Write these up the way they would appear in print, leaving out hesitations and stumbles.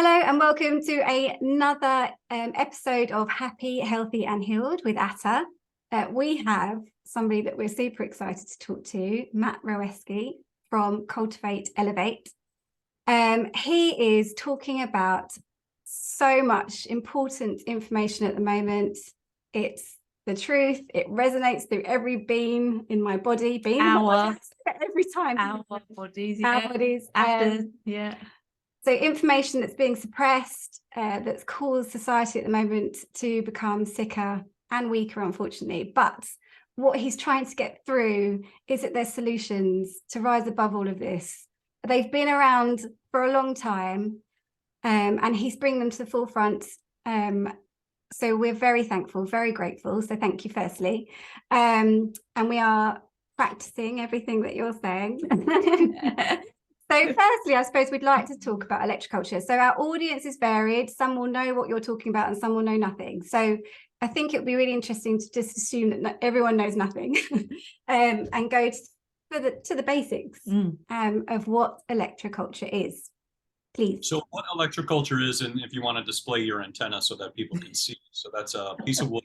Hello and welcome to another episode of Happy, Healthy and Healed with Atta. We have somebody that we're super excited to talk to, Matt Roweski from Cultivate Elevate. He is talking about so much important information at the moment. It's the truth. It resonates through every bean in my body. Every time. Our bodies. Our Yeah. bodies. Yeah. So information that's being suppressed, that's caused society at the moment to become sicker and weaker, unfortunately. But what he's trying to get through is that there's solutions to rise above all of this. They've been around for a long time, and he's bringing them to the forefront. So we're very thankful, very grateful. So thank you, firstly. And we are practicing everything that you're saying. So firstly, I suppose we'd like to talk about electroculture. So our audience is varied. Some will know what you're talking about and some will know nothing. So I think it would be really interesting to just assume that everyone knows nothing and go to the basics of what electroculture is. Please. So what electroculture is, and if you want to display your antenna so that people can see, so that's a piece of wood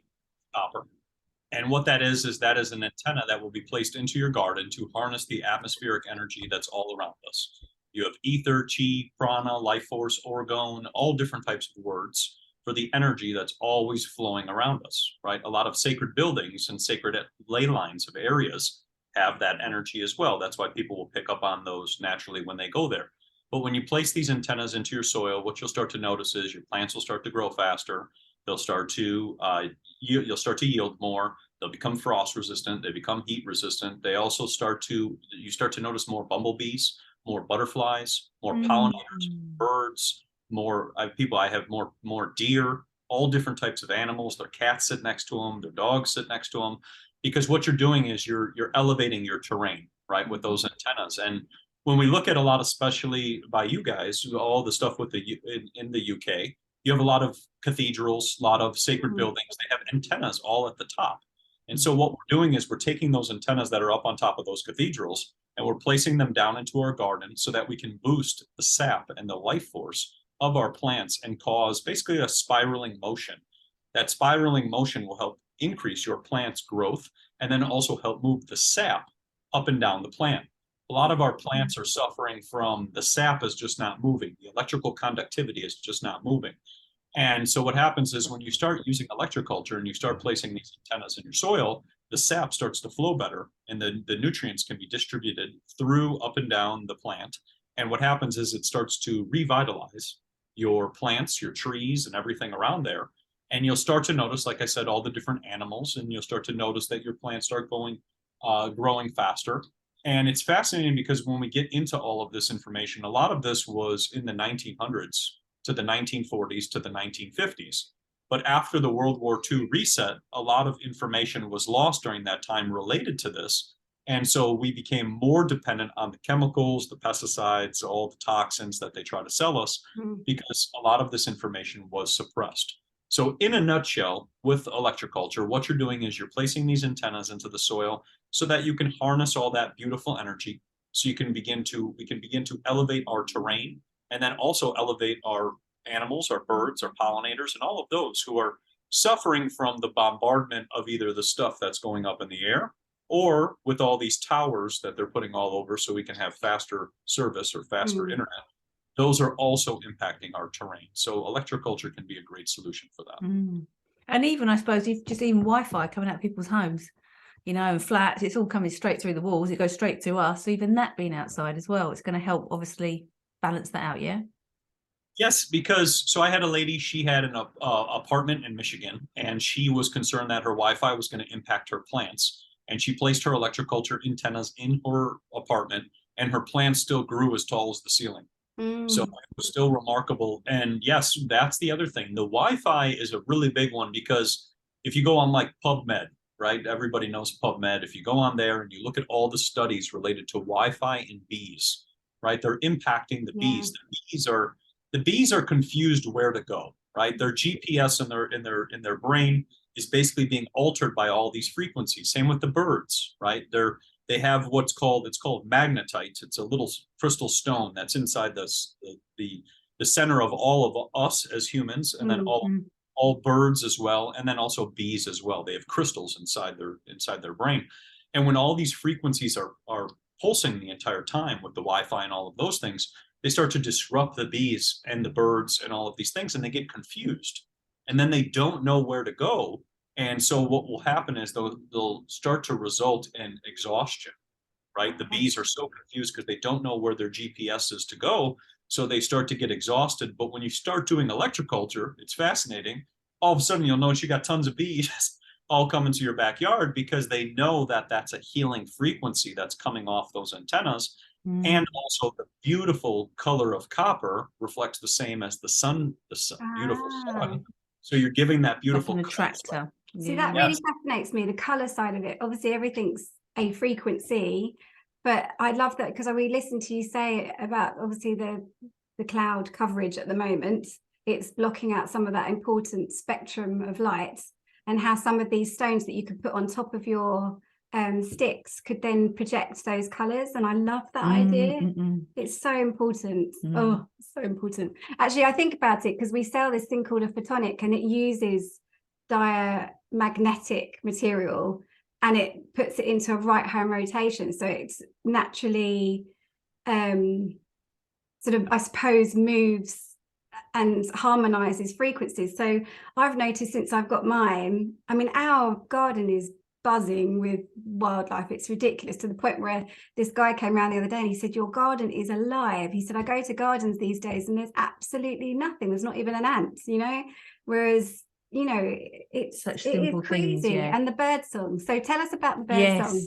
copper. And what that is an antenna that will be placed into your garden to harness the atmospheric energy that's all around us. You have ether, chi, prana, life force, orgone, all different types of words for the energy that's always flowing around us, right? A lot of sacred buildings and sacred ley lines of areas have that energy as well. That's why people will pick up on those naturally when they go there. But when you place these antennas into your soil, what you'll start to notice is your plants will start to grow faster. They'll start to you'll start to yield more. They'll become frost resistant. They become heat resistant. They also start to notice more bumblebees, more butterflies, more pollinators, birds, more people. I have more deer, all different types of animals. Their cats sit next to them. Their dogs sit next to them, because what you're doing is you're elevating your terrain, right, with those antennas. And when we look at a lot, especially by you guys, all the stuff with in the UK. You have a lot of cathedrals, a lot of sacred buildings. They have antennas all at the top. And so what we're doing is we're taking those antennas that are up on top of those cathedrals and we're placing them down into our garden so that we can boost the sap and the life force of our plants and cause basically a spiraling motion. That spiraling motion will help increase your plant's growth and then also help move the sap up and down the plant. A lot of our plants are suffering from the sap is just not moving. The electrical conductivity is just not moving. And so what happens is when you start using electroculture and you start placing these antennas in your soil, the sap starts to flow better and the nutrients can be distributed through up and down the plant. And what happens is it starts to revitalize your plants, your trees, and everything around there. And you'll start to notice, like I said, all the different animals, and you'll start to notice that your plants start growing faster. And it's fascinating because when we get into all of this information, a lot of this was in the 1900s to the 1940s to the 1950s. But after the World War II reset, a lot of information was lost during that time related to this. And so we became more dependent on the chemicals, the pesticides, all the toxins that they try to sell us, because a lot of this information was suppressed. So in a nutshell, with electroculture, what you're doing is you're placing these antennas into the soil so that you can harness all that beautiful energy. So we can begin to elevate our terrain and then also elevate our animals, our birds, our pollinators, and all of those who are suffering from the bombardment of either the stuff that's going up in the air or with all these towers that they're putting all over so we can have faster service or faster internet. Those are also impacting our terrain. So electroculture can be a great solution for that. And even, I suppose, even Wi-Fi coming out of people's homes, and flats, it's all coming straight through the walls. It goes straight to us. So even that being outside as well, it's going to help obviously balance that out, yeah? Yes, because so I had a lady, she had an apartment in Michigan, and she was concerned that her Wi-Fi was going to impact her plants. And she placed her electroculture antennas in her apartment, and her plants still grew as tall as the ceiling. So it was still remarkable. And yes, that's the other thing. The Wi-Fi is a really big one because if you go on like PubMed, right? Everybody knows PubMed. If you go on there and you look at all the studies related to Wi-Fi and bees, right? They're impacting the bees. The bees are confused where to go, right? Their GPS in their brain is basically being altered by all these frequencies. Same with the birds, right? They have it's called magnetite. It's a little crystal stone that's inside the the center of all of us as humans, and then all birds as well, and then also bees as well. They have crystals inside their brain. And when all these frequencies are pulsing the entire time with the Wi-Fi and all of those things, they start to disrupt the bees and the birds and all of these things, and they get confused. And then they don't know where to go. And so what will happen is they'll start to result in exhaustion, right? The bees are so confused because they don't know where their GPS is to go. So they start to get exhausted. But when you start doing electroculture, it's fascinating. All of a sudden, you'll notice you got tons of bees all coming to your backyard because they know that that's a healing frequency that's coming off those antennas. And also the beautiful color of copper reflects the same as the sun, beautiful sun. So you're giving that beautiful like an attractor. See, that really fascinates me, the color side of it. Obviously, everything's a frequency, but I love that because we listened to you say about obviously the cloud coverage at the moment. It's blocking out some of that important spectrum of light, and how some of these stones that you could put on top of your sticks could then project those colors. And I love that idea. It's so important. Oh, so important. Actually, I think about it because we sell this thing called a photonic, and it uses diamagnetic material, and it puts it into a right hand rotation, so it's naturally sort of, I suppose, moves and harmonizes frequencies. So I've noticed since I've got mine, I mean, our garden is buzzing with wildlife. It's ridiculous, to the point where this guy came around the other day and he said, your garden is alive. He said, I go to gardens these days and there's absolutely nothing. There's not even an ant, you know, whereas, you know, it's such simple crazy. things, yeah. And the bird song. So tell us about the bird song.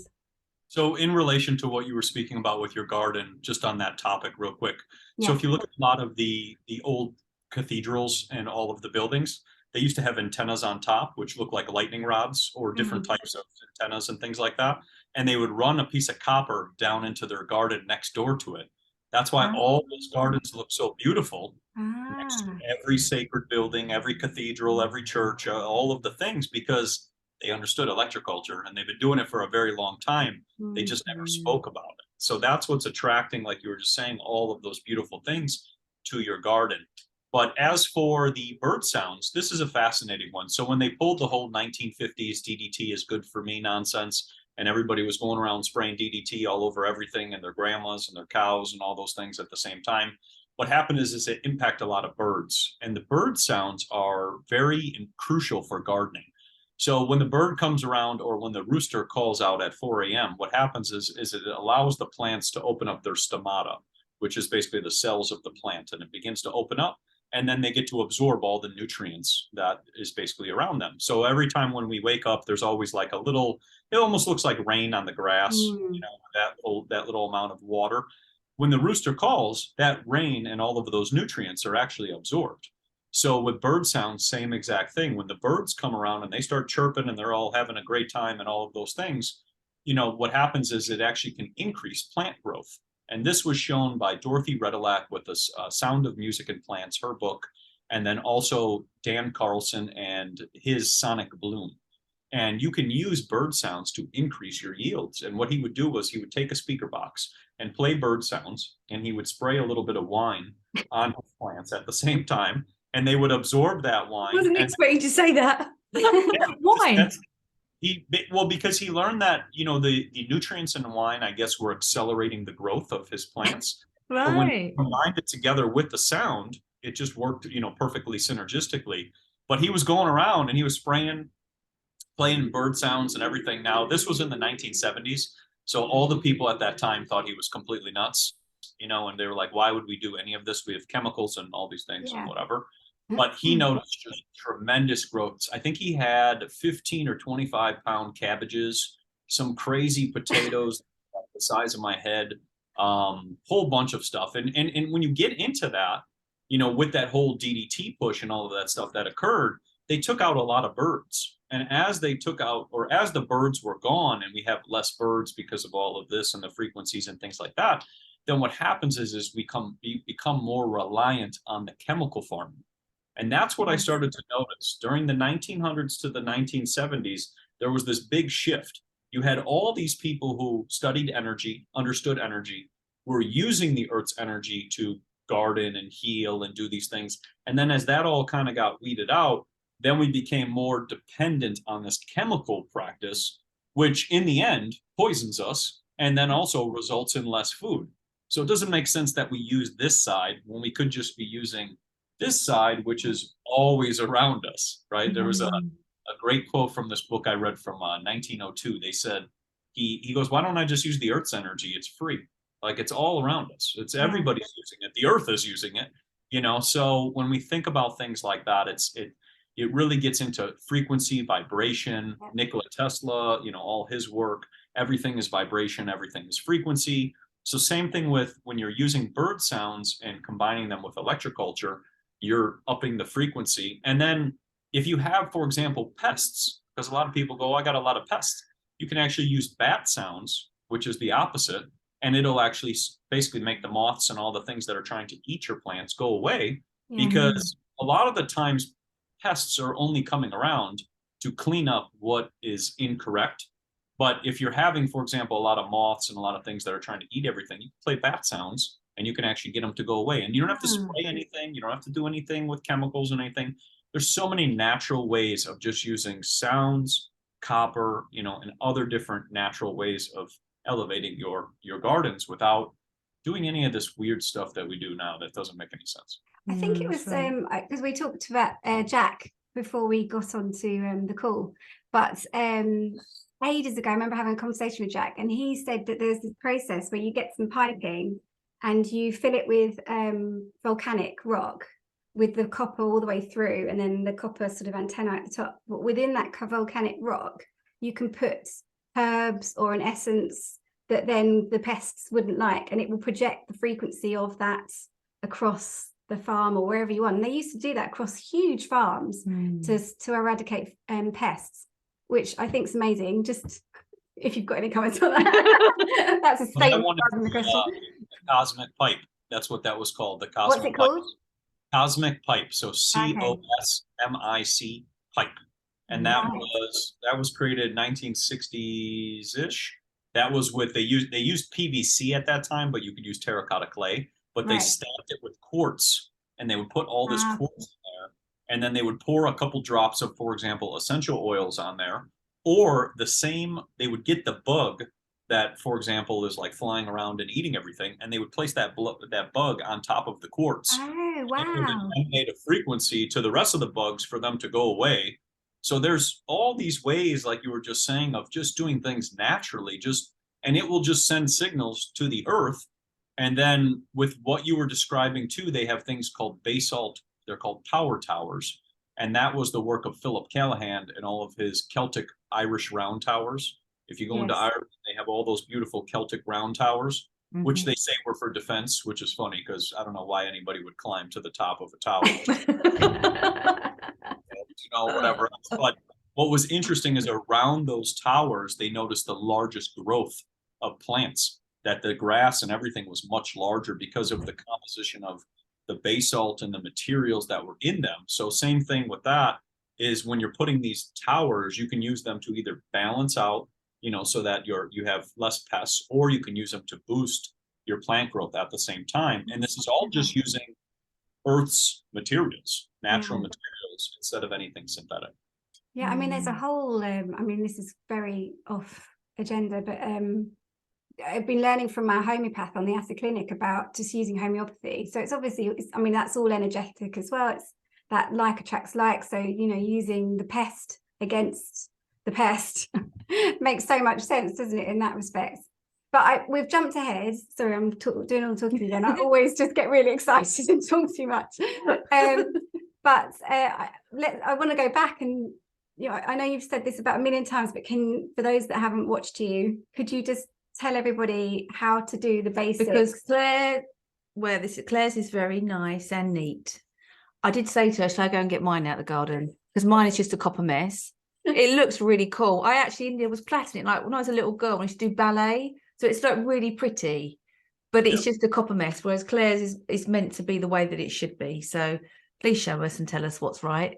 So in relation to what you were speaking about with your garden, just on that topic real quick. So if you look at a lot of the old cathedrals and all of the buildings, they used to have antennas on top, which look like lightning rods or different types of antennas and things like that. And they would run a piece of copper down into their garden next door to it. That's why all those gardens look so beautiful next to every sacred building, every cathedral, every church, all of the things, because they understood electroculture and they've been doing it for a very long time. They just never spoke about it. So that's what's attracting, like you were just saying, all of those beautiful things to your garden. But as for the bird sounds, this is a fascinating one. So when they pulled the whole 1950s DDT is good for me nonsense, and everybody was going around spraying DDT all over everything and their grandmas and their cows and all those things at the same time, what happened is it impacted a lot of birds. And the bird sounds are very crucial for gardening. So when the bird comes around, or when the rooster calls out at 4 a.m., what happens is it allows the plants to open up their stomata, which is basically the cells of the plant, and it begins to open up. And then they get to absorb all the nutrients that is basically around them. So every time when we wake up, there's always like a little, it almost looks like rain on the grass, you know, that little amount of water. When the rooster calls, that rain and all of those nutrients are actually absorbed. So with bird sounds, same exact thing. When the birds come around and they start chirping and they're all having a great time and all of those things, you know, what happens is it actually can increase plant growth. And this was shown by Dorothy Redelack with the Sound of Music and Plants, her book, and then also Dan Carlson and his Sonic Bloom. And you can use bird sounds to increase your yields. And what he would do was he would take a speaker box and play bird sounds, and he would spray a little bit of wine on his plants at the same time, and they would absorb that wine. I wasn't expecting to say that. Why? Because he learned that, you know, the nutrients in wine, I guess, were accelerating the growth of his plants. Right. But when he combined it together with the sound, it just worked, you know, perfectly synergistically. But he was going around and he was spraying, playing bird sounds and everything. Now, this was in the 1970s. So all the people at that time thought he was completely nuts, you know, and they were like, why would we do any of this? We have chemicals and all these things and whatever. But he noticed just tremendous growth. I think he had 15 or 25 pound cabbages, some crazy potatoes the size of my head, whole bunch of stuff. And when you get into that, you know, with that whole DDT push and all of that stuff that occurred, they took out a lot of birds. And as they took out, or as the birds were gone, and we have less birds because of all of this and the frequencies and things like that, then what happens is we become more reliant on the chemical farming. And that's what I started to notice. During the 1900s to the 1970s, there was this big shift. You had all these people who studied energy, understood energy, were using the Earth's energy to garden and heal and do these things. And then as that all kind of got weeded out, then we became more dependent on this chemical practice, which in the end poisons us and then also results in less food. So it doesn't make sense that we use this side when we could just be using this side, which is always around us, right? There was a great quote from this book I read from 1902. They said, he goes, why don't I just use the Earth's energy? It's free. Like, it's all around us. It's everybody's using it. The Earth is using it, you know? So when we think about things like that, it really gets into frequency, vibration. Nikola Tesla, you know, all his work, everything is vibration, everything is frequency. So same thing with when you're using bird sounds and combining them with electroculture, you're upping the frequency. And then if you have, for example, pests, because a lot of people go, oh, I got a lot of pests. You can actually use bat sounds, which is the opposite, and it'll actually basically make the moths and all the things that are trying to eat your plants go away, because a lot of the times pests are only coming around to clean up what is incorrect. But if you're having, for example, a lot of moths and a lot of things that are trying to eat everything, you can play bat sounds and you can actually get them to go away. And you don't have to spray anything. You don't have to do anything with chemicals and anything. There's so many natural ways of just using sounds, copper, you know, and other different natural ways of elevating your gardens without doing any of this weird stuff that we do now that doesn't make any sense. I think it was because we talked about Jack before we got onto the call, but ages ago I remember having a conversation with Jack, and he said that there's this process where you get some piping and you fill it with volcanic rock with the copper all the way through, and then the copper sort of antenna at the top. But within that volcanic rock, you can put herbs or an essence that then the pests wouldn't like, and it will project the frequency of that across the farm or wherever you want. And they used to do that across huge farms to eradicate pests, which I think is amazing. Just if you've got any comments on that. That's a statement. The cosmic pipe. That's what that was called. The cosmic. What's it called? Cosmic pipe. So COSMIC pipe. And that was created 1960s ish. That was with they used PVC at that time, but you could use terracotta clay. But they stamped it with quartz, and they would put all this quartz in there, and then they would pour a couple drops of, for example, essential oils on there, or they would get the bug that, for example, is like flying around and eating everything, and they would place that bug on top of the quartz. Oh, wow. And made a frequency to the rest of the bugs for them to go away. So there's all these ways, like you were just saying, of just doing things naturally, and it will just send signals to the earth. And then with what you were describing too, they have things called basalt. They're called power towers. And that was the work of Philip Callahan and all of his Celtic Irish round towers. If you go into Ireland, they have all those beautiful Celtic round towers, which they say were for defense, which is funny because I don't know why anybody would climb to the top of a tower. You know, whatever. But what was interesting is around those towers, they noticed the largest growth of plants, that the grass and everything was much larger because of the composition of the basalt and the materials that were in them. So same thing with that is when you're putting these towers, you can use them to either balance out, you know, so that you have less pests, or you can use them to boost your plant growth at the same time. And this is all just using Earth's materials, natural materials, instead of anything synthetic. Yeah, I mean, there's a whole, I mean, this is very off agenda, but I've been learning from my homeopath on the Atta clinic about just using homeopathy. So it's obviously, I mean, that's all energetic as well. It's that like attracts like. So, you know, using the pest against the pest makes so much sense, doesn't it, in that respect? But we've jumped ahead. Sorry, I'm doing all the talking again. I always just get really excited and talk too much. But I want to go back and, you know, I know you've said this about a million times, but for those that haven't watched you, could you just tell everybody how to do the basics? Because Claire's is very nice and neat. I did say to her, shall I go and get mine out of the garden? Because mine is just a copper mess. It looks really cool. India was plaiting it like when I was a little girl, I used to do ballet. So it's like really pretty, but it's just a copper mess. Whereas Claire's is meant to be the way that it should be. So please show us and tell us what's right.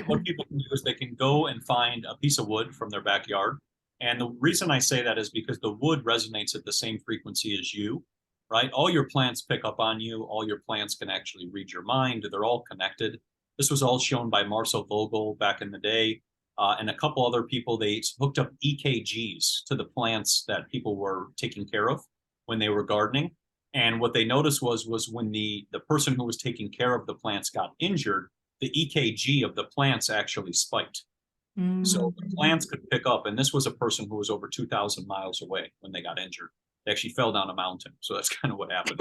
What people can do is they can go and find a piece of wood from their backyard. And the reason I say that is because the wood resonates at the same frequency as you. right? All your plants pick up on you. All your plants can actually read your mind. They're all connected. This was all shown by Marcel Vogel back in the day, and a couple other people. They hooked up EKGs to the plants that people were taking care of when they were gardening. And what they noticed was when the person who was taking care of the plants got injured, the EKG of the plants actually spiked. So the plants could pick up, and this was a person who was over 2,000 miles away when they got injured. They actually fell down a mountain. So that's kind of what happened.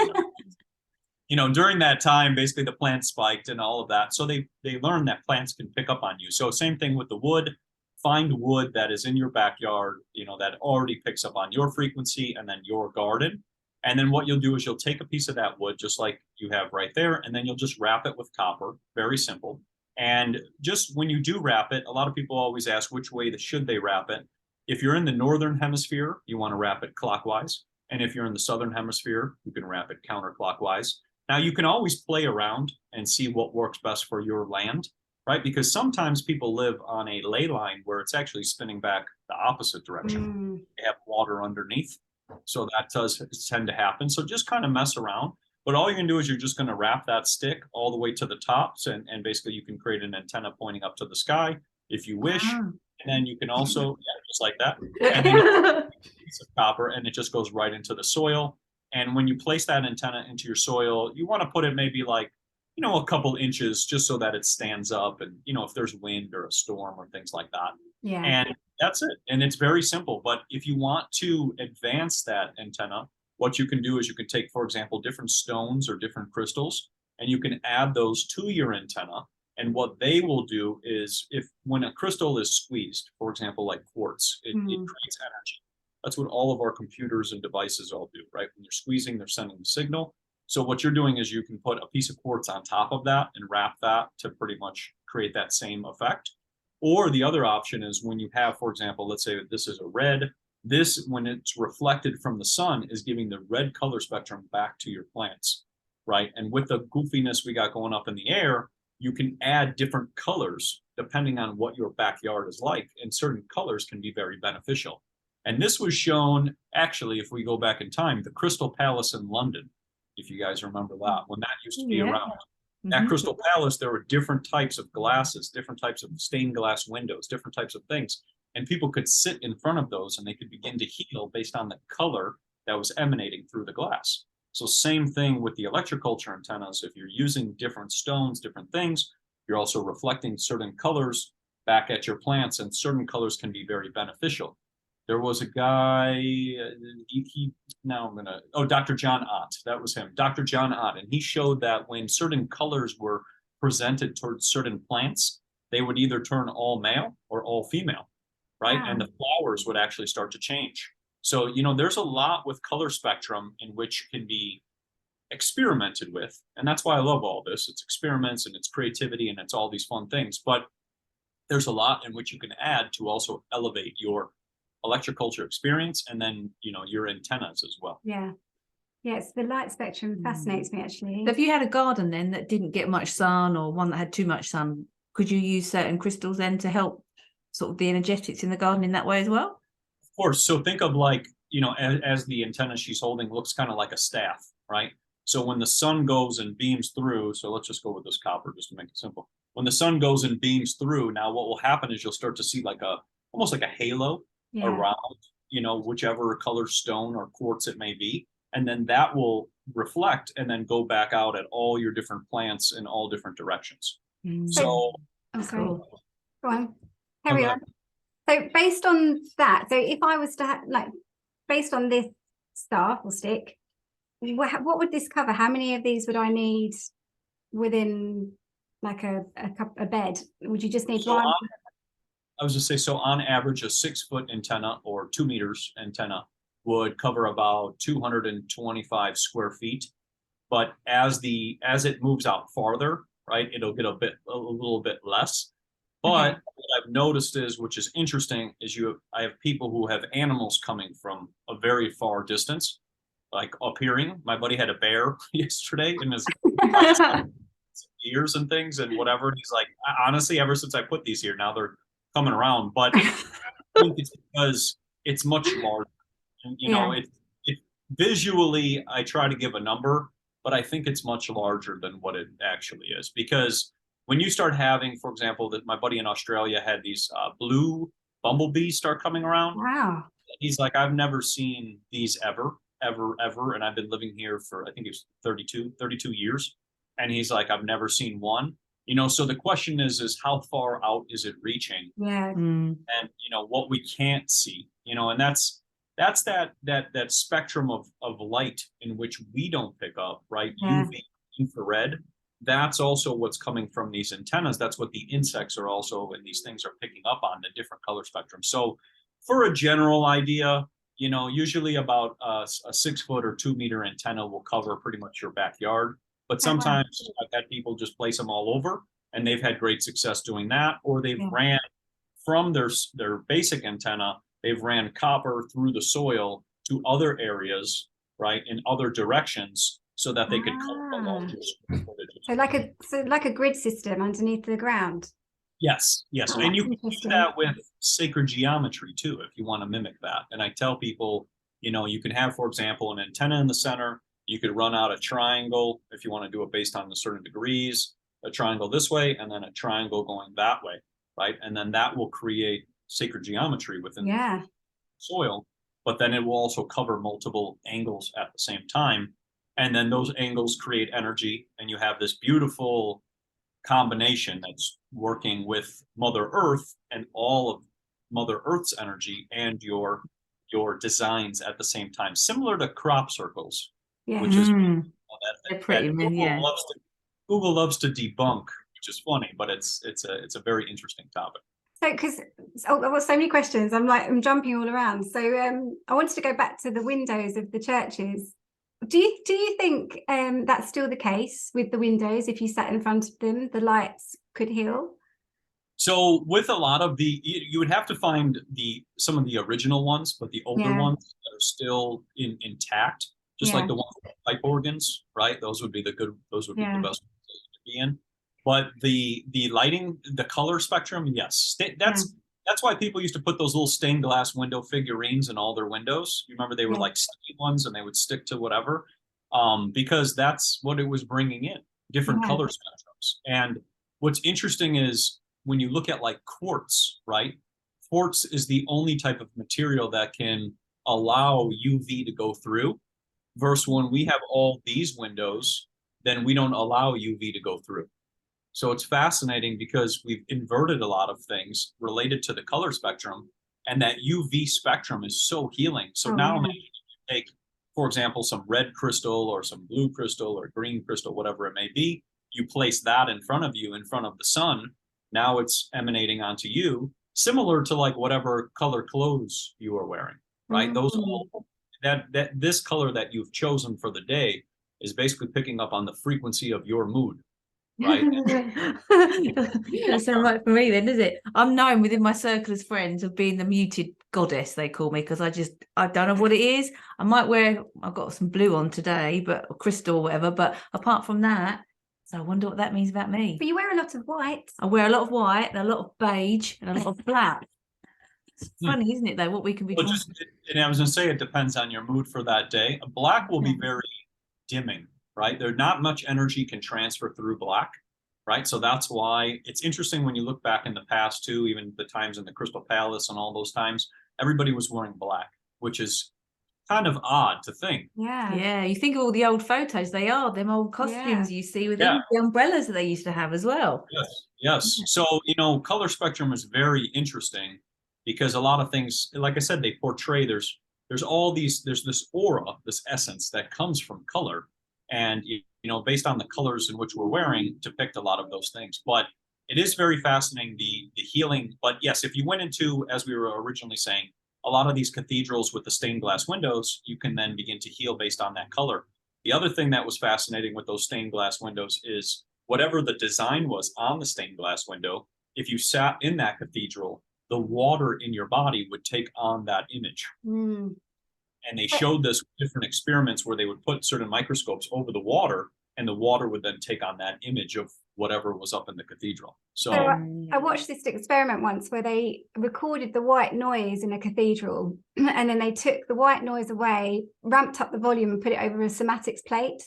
You know, during that time, basically the plants spiked and all of that. So they learned that plants can pick up on you. So same thing with the wood. Find wood that is in your backyard, you know, that already picks up on your frequency and then your garden. And then what you'll do is you'll take a piece of that wood, just like you have right there, and then you'll just wrap it with copper. Very simple. And just when you do wrap it, a lot of people always ask which way should they wrap it. If you're in the northern hemisphere, you want to wrap it clockwise. And if you're in the southern hemisphere, you can wrap it counterclockwise. Now, you can always play around and see what works best for your land, right? Because sometimes people live on a ley line where it's actually spinning back the opposite direction. They have water underneath. So that does tend to happen. So just kind of mess around. But all you're going to do is you're just going to wrap that stick all the way to the tops. And basically you can create an antenna pointing up to the sky if you wish. And then you can also, just like that. And then a piece of copper, and it just goes right into the soil. And when you place that antenna into your soil, you want to put it maybe like, you know, a couple inches just so that it stands up. And, you know, if there's wind or a storm or things like that. Yeah. And that's it. And it's very simple. But if you want to advance that antenna, what you can do is you can take, for example, different stones or different crystals, and you can add those to your antenna. And what they will do is when a crystal is squeezed, for example, like quartz, it creates energy. That's what all of our computers and devices all do, right? When you're squeezing, they're sending the signal. So what you're doing is you can put a piece of quartz on top of that and wrap that to pretty much create that same effect. Or the other option is when you have, for example, let's say this is a red. This, when it's reflected from the sun, is giving the red color spectrum back to your plants, right? And with the goofiness we got going up in the air, you can add different colors depending on what your backyard is like. And certain colors can be very beneficial. And this was shown, actually, if we go back in time, the Crystal Palace in London, if you guys remember that, when that used to be around. That Crystal Palace, there were different types of glasses, different types of stained glass windows, different types of things. And people could sit in front of those and they could begin to heal based on the color that was emanating through the glass. So same thing with the electroculture antennas. If you're using different stones, different things, you're also reflecting certain colors back at your plants, and certain colors can be very beneficial. There was a guy, Dr. John Ott, that was him, Dr. John Ott, and he showed that when certain colors were presented towards certain plants, they would either turn all male or all female, right? Wow. And the flowers would actually start to change. So, you know, there's a lot with color spectrum in which can be experimented with. And that's why I love all this. It's experiments and it's creativity and it's all these fun things. But there's a lot in which you can add to also elevate your electroculture experience and then, you know, your antennas as well. Yeah. Yes, the light spectrum fascinates me, actually. So if you had a garden then that didn't get much sun, or one that had too much sun, could you use certain crystals then to help sort of the energetics in the garden in that way as well? Of course. So think of, like, you know, as the antenna she's holding looks kind of like a staff, right? So when the sun goes and beams through, so let's just go with this copper just to make it simple. When the sun goes and beams through, now what will happen is you'll start to see like almost like a halo around, you know, whichever color stone or quartz it may be. And then that will reflect and then go back out at all your different plants in all different directions. So, cool. Go on, carry on. So based on that, so if I was to have, like, based on this staff or stick, what would this cover? How many of these would I need within like a bed? Would you just need one? I was just say, so on average, a 6-foot antenna or 2 meters antenna would cover about 225 square feet. But as it moves out farther, right, it'll get a little bit less. But what I've noticed is, which is interesting, is I have people who have animals coming from a very far distance, like appearing. My buddy had a bear yesterday in his ears and things and whatever. And he's like, honestly, ever since I put these here, now they're coming around. But I think it's because it's much larger. And, you know, visually, I try to give a number, but I think it's much larger than what it actually is. Because when you start having, for example, that my buddy in Australia had these blue bumblebees start coming around. Wow. He's like, I've never seen these ever, ever, ever. And I've been living here for, I think it was 32 years. And he's like, I've never seen one. You know, so the question is how far out is it reaching? Yeah. And you know what we can't see, you know, and that's that spectrum of light in which we don't pick up, right? Yeah. UV, infrared. That's also what's coming from these antennas. That's what the insects are also, and these things are picking up on, the different color spectrum. So for a general idea, you know, usually about a 6 foot or 2 meter antenna will cover pretty much your backyard. But sometimes I've had people just place them all over, and they've had great success doing that, or they've ran from their basic antenna, they've ran copper through the soil to other areas, right, in other directions, so that they could cover a larger square footage. So like a grid system underneath the ground. Yes, yes, Oh, and you can do interesting. that with sacred geometry too, if you want to mimic that. And I tell people, you know, you can have, for example, an antenna in the center. You could run out a triangle if you want to do it based on the certain degrees, a triangle this way, and then a triangle going that way, right? And then that will create sacred geometry within the soil, but then it will also cover multiple angles at the same time. And then those angles create energy, and you have this beautiful combination that's working with Mother Earth and all of Mother Earth's energy and your designs at the same time, similar to crop circles, which is they're pretty, Google loves to debunk, which is funny, but it's a very interesting topic. So, because I've got so many questions, I'm jumping all around. So, I wanted to go back to the windows of the churches. Do you think that's still the case with the windows? If you sat in front of them, the lights could heal? So with a lot of you would have to find some of the original ones, but the older ones that are still intact, just like the ones with pipe organs, right? Those would be the best ones to be in. But the lighting, the color spectrum, yes, that's why people used to put those little stained glass window figurines in all their windows. You remember they were like sticky ones, and they would stick to whatever, because that's what it was bringing in, different color spectrums. And what's interesting is when you look at like quartz, right? Quartz is the only type of material that can allow UV to go through, versus when we have all these windows, then we don't allow UV to go through. So it's fascinating because we've inverted a lot of things related to the color spectrum, and that UV spectrum is so healing. So now imagine you take, for example, some red crystal or some blue crystal or green crystal, whatever it may be, you place that in front of you, in front of the sun. Now it's emanating onto you, similar to like whatever color clothes you are wearing, right? Those this color that you've chosen for the day is basically picking up on the frequency of your mood, right? That's so much for me then, is it? I'm known within my circle as friends of being the muted goddess, they call me, because I don't know what it is. I've got some blue on today, but crystal or whatever, but apart from that, so I wonder what that means about me. But you wear a lot of white. I wear a lot of white and a lot of beige and a lot of black. It's funny, isn't it, though, what we can be and I was going to say, it depends on your mood for that day. Black will be very dimming, right? There's not much energy can transfer through black, right? So that's why it's interesting when you look back in the past too, even the times in the Crystal Palace and all those times, everybody was wearing black, which is kind of odd to think. Yeah, you think of all the old photos, they are them old costumes you see with the umbrellas that they used to have as well. Yes. So, you know, color spectrum is very interesting because a lot of things, like I said, they portray there's this aura, this essence that comes from color, and you know, based on the colors in which we're wearing, depict a lot of those things. But it is very fascinating, the healing. But yes, if you went into, as we were originally saying, a lot of these cathedrals with the stained glass windows, you can then begin to heal based on that color. The other thing that was fascinating with those stained glass windows is whatever the design was on the stained glass window, if you sat in that cathedral, the water in your body would take on that image. And they showed this with different experiments where they would put certain microscopes over the water, and the water would then take on that image of whatever was up in the cathedral. So So I watched this experiment once where they recorded the white noise in a cathedral, and then they took the white noise away, ramped up the volume, and put it over a somatics plate.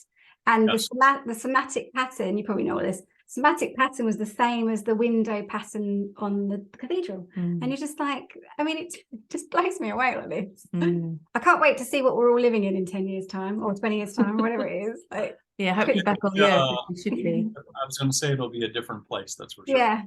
And Yes. the somatic pattern, you probably know what this somatic pattern was the same as the window pattern on the cathedral. And you're just like, I mean, it just blows me away like this. I can't wait to see what we're all living in 10 years' time or 20 years' time, or whatever it is. Like, yeah, hopefully back on the earth, it should be. I was going to say it'll be a different place, that's for sure. Yeah,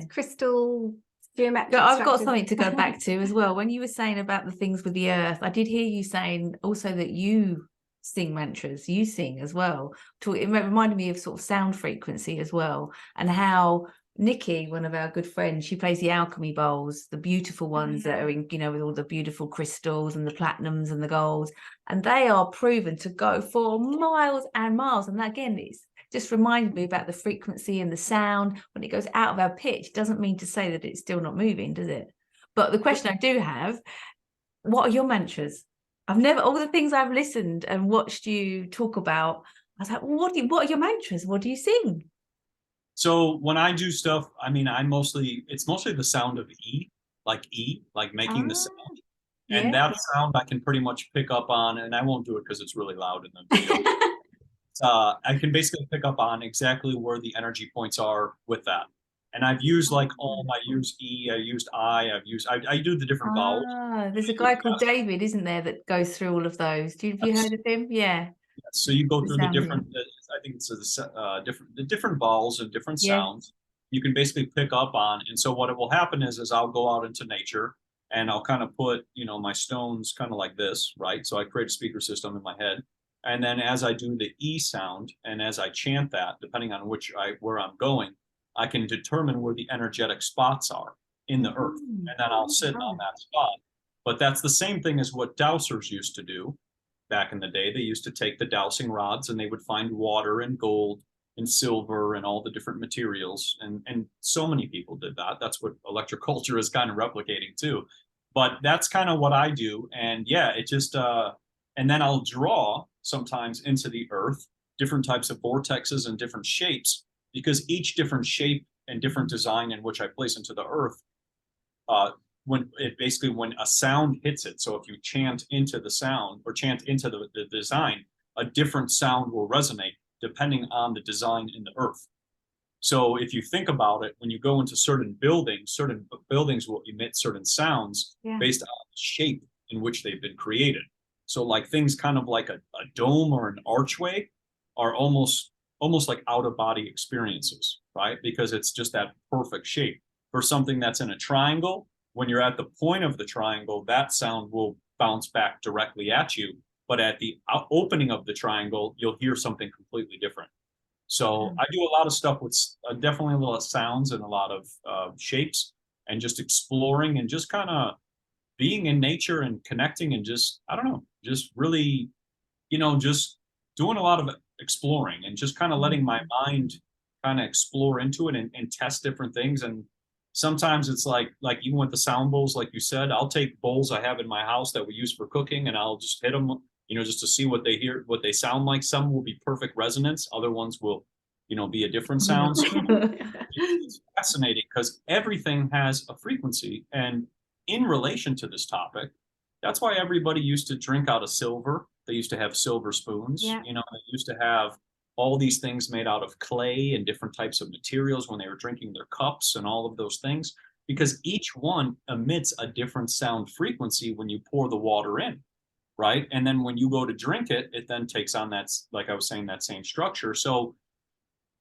crystal geometric. But I've got structures. something to go back to as well. When you were saying about the things with the earth, I did hear you saying also that you sing mantras, you sing as well. It reminded me of sort of sound frequency as well, and how Nikki, one of our good friends, she plays the alchemy bowls, the beautiful ones that are in, you know, with all the beautiful crystals and the platinums and the golds, and they are proven to go for miles and miles. And that, again, it's just reminded me about the frequency and the sound. When it goes out of our pitch, doesn't mean to say that it's still not moving, does it? But the question I do have, what are your mantras? I've never, all the things I've listened and watched you talk about, I was like, well, what are your mantras? What do you sing? So when I do stuff, I mean, it's mostly the sound of E, like making the sound. And that sound I can pretty much pick up on, and I won't do it because it's really loud in the video. I can basically pick up on exactly where the energy points are with that. And I've used like I use E, I used I do the different vowels. There's a guy called David, isn't there, that goes through all of those. Have you heard of him? Yeah. So you go through the different, I think it's the different vowels and different sounds you can basically pick up on. And so what will happen is I'll go out into nature and I'll kind of put, you know, my stones kind of like this, right? So I create a speaker system in my head. And then as I do the E sound and as I chant that, depending on where I'm going, I can determine where the energetic spots are in the earth. And then I'll sit on that spot. But that's the same thing as what dowsers used to do back in the day. They used to take the dowsing rods and they would find water and gold and silver and all the different materials. And so many people did that. That's what electroculture is kind of replicating too. But that's kind of what I do. And yeah, it just, and then I'll draw sometimes into the earth different types of vortexes and different shapes, because each different shape and different design in which I place into the earth, when a sound hits it, so if you chant into the sound or chant into the design, a different sound will resonate depending on the design in the earth. So if you think about it, when you go into certain buildings will emit certain sounds based on the shape in which they've been created. So like things kind of like a dome or an archway are almost like out-of-body experiences, right? Because it's just that perfect shape. For something that's in a triangle, when you're at the point of the triangle, that sound will bounce back directly at you. But at the opening of the triangle, you'll hear something completely different. So I do a lot of stuff with definitely a lot of sounds and a lot of shapes, and just exploring and just kind of being in nature and connecting and just, I don't know, just really, you know, just doing a lot of exploring and just kind of letting my mind kind of explore into it and test different things. And sometimes it's like even with the sound bowls, like you said, I'll take bowls I have in my house that we use for cooking and I'll just hit them, you know, just to see what they sound like. Some will be perfect resonance. Other ones will, you know, be a different sound. So it's fascinating because everything has a frequency. And in relation to this topic, that's why everybody used to drink out of silver. They used to have silver spoons, you know, they used to have all these things made out of clay and different types of materials when they were drinking their cups and all of those things, because each one emits a different sound frequency when you pour the water in, right? And then when you go to drink it, it then takes on that, like I was saying, that same structure. So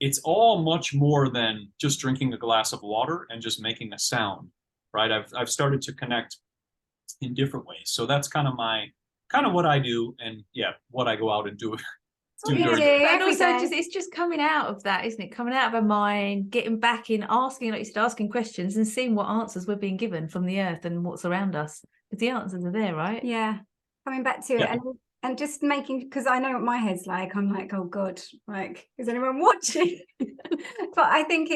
it's all much more than just drinking a glass of water and just making a sound, right? I've started to connect in different ways. So that's kind of what I do, and what I go out and do. And also it's just coming out of that, isn't it? Coming out of our mind, getting back in, asking, like you said, asking questions and seeing what answers we're being given from the earth and what's around us. Because the answers are there, right? Yeah. Coming back to it and just making, because I know what my head's like. I'm like, oh God, like, is anyone watching? But I think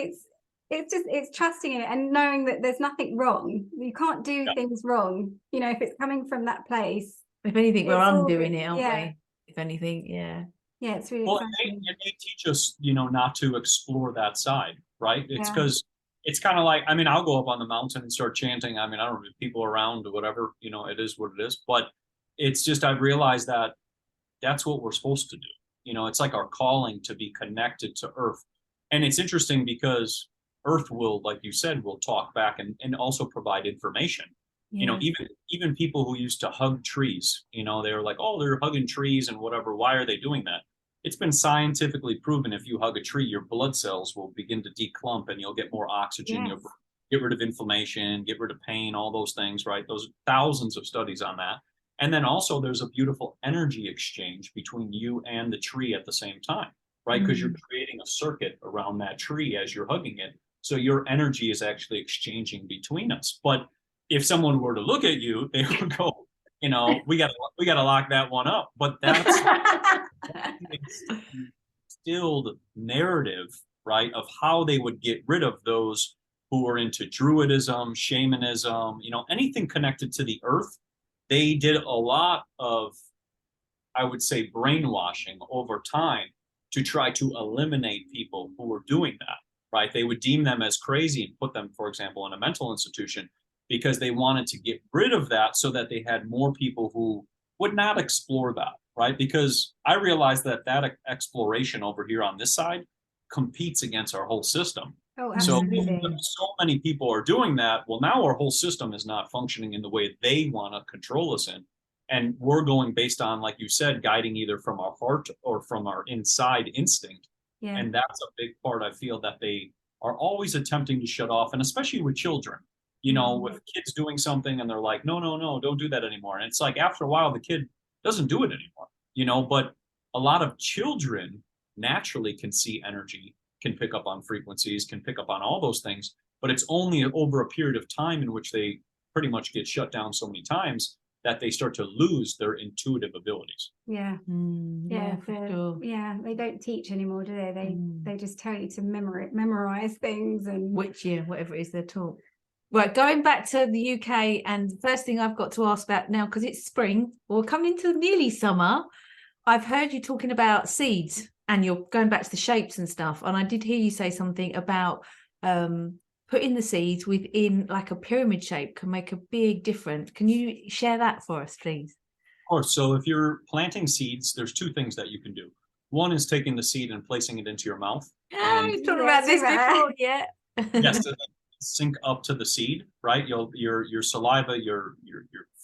it's trusting in it and knowing that there's nothing wrong. You can't do things wrong. You know, if it's coming from that place. If anything, we're undoing it, aren't we? If anything, Yeah, it's really Well, exciting. and they teach us, not to explore that side, right? It's Yeah. because it's kind of like, I mean, I'll go up on the mountain and start chanting. I mean, I don't know, people around or whatever, it is what it is. But it's just, I've realized that that's what we're supposed to do. It's like our calling to be connected to Earth. And it's interesting because Earth will, like you said, will talk back and also provide information. Yeah. Even people who used to hug trees, they were like, oh, they're hugging trees and whatever. Why are they doing that? It's been scientifically proven if you hug a tree, your blood cells will begin to declump and you'll get more oxygen. Yes. You'll get rid of inflammation, get rid of pain, all those things, right? Those thousands of studies on that. And then also there's a beautiful energy exchange between you and the tree at the same time, right? Because you're creating a circuit around that tree as you're hugging it. So your energy is actually exchanging between us. But if someone were to look at you, they would go, we gotta lock that one up. But that's instilled narrative, right, of how they would get rid of those who were into druidism, shamanism, anything connected to the earth. They did a lot of, I would say, brainwashing over time to try to eliminate people who were doing that, right? They would deem them as crazy and put them, for example, in a mental institution because they wanted to get rid of that so that they had more people who would not explore that, right? Because I realized that exploration over here on this side competes against our whole system. Oh, So absolutely. many people are doing that. Well, now our whole system is not functioning in the way they want to control us in. And we're going based on, like you said, guiding either from our heart or from our inside instinct. Yeah. And that's a big part I feel that they are always attempting to shut off. And especially with children, with kids doing something and they're like, no, no, no, don't do that anymore. And it's like after a while, the kid doesn't do it anymore, but a lot of children naturally can see energy, can pick up on frequencies, can pick up on all those things, but it's only over a period of time in which they pretty much get shut down so many times that they start to lose their intuitive abilities. Yeah. Yeah, for sure. Yeah, they don't teach anymore, do they? They just tell you to memorize things and whatever it is they're taught. Right, going back to the UK, and the first thing I've got to ask about now, because it's spring, we're coming into nearly summer. I've heard you talking about seeds and you're going back to the shapes and stuff. And I did hear you say something about putting the seeds within like a pyramid shape can make a big difference. Can you share that for us, please? Of course. So if you're planting seeds, there's two things that you can do. One is taking the seed and placing it into your mouth. Oh, you've talked about this before, yeah. Yes, sync up to the seed, right? Your saliva, your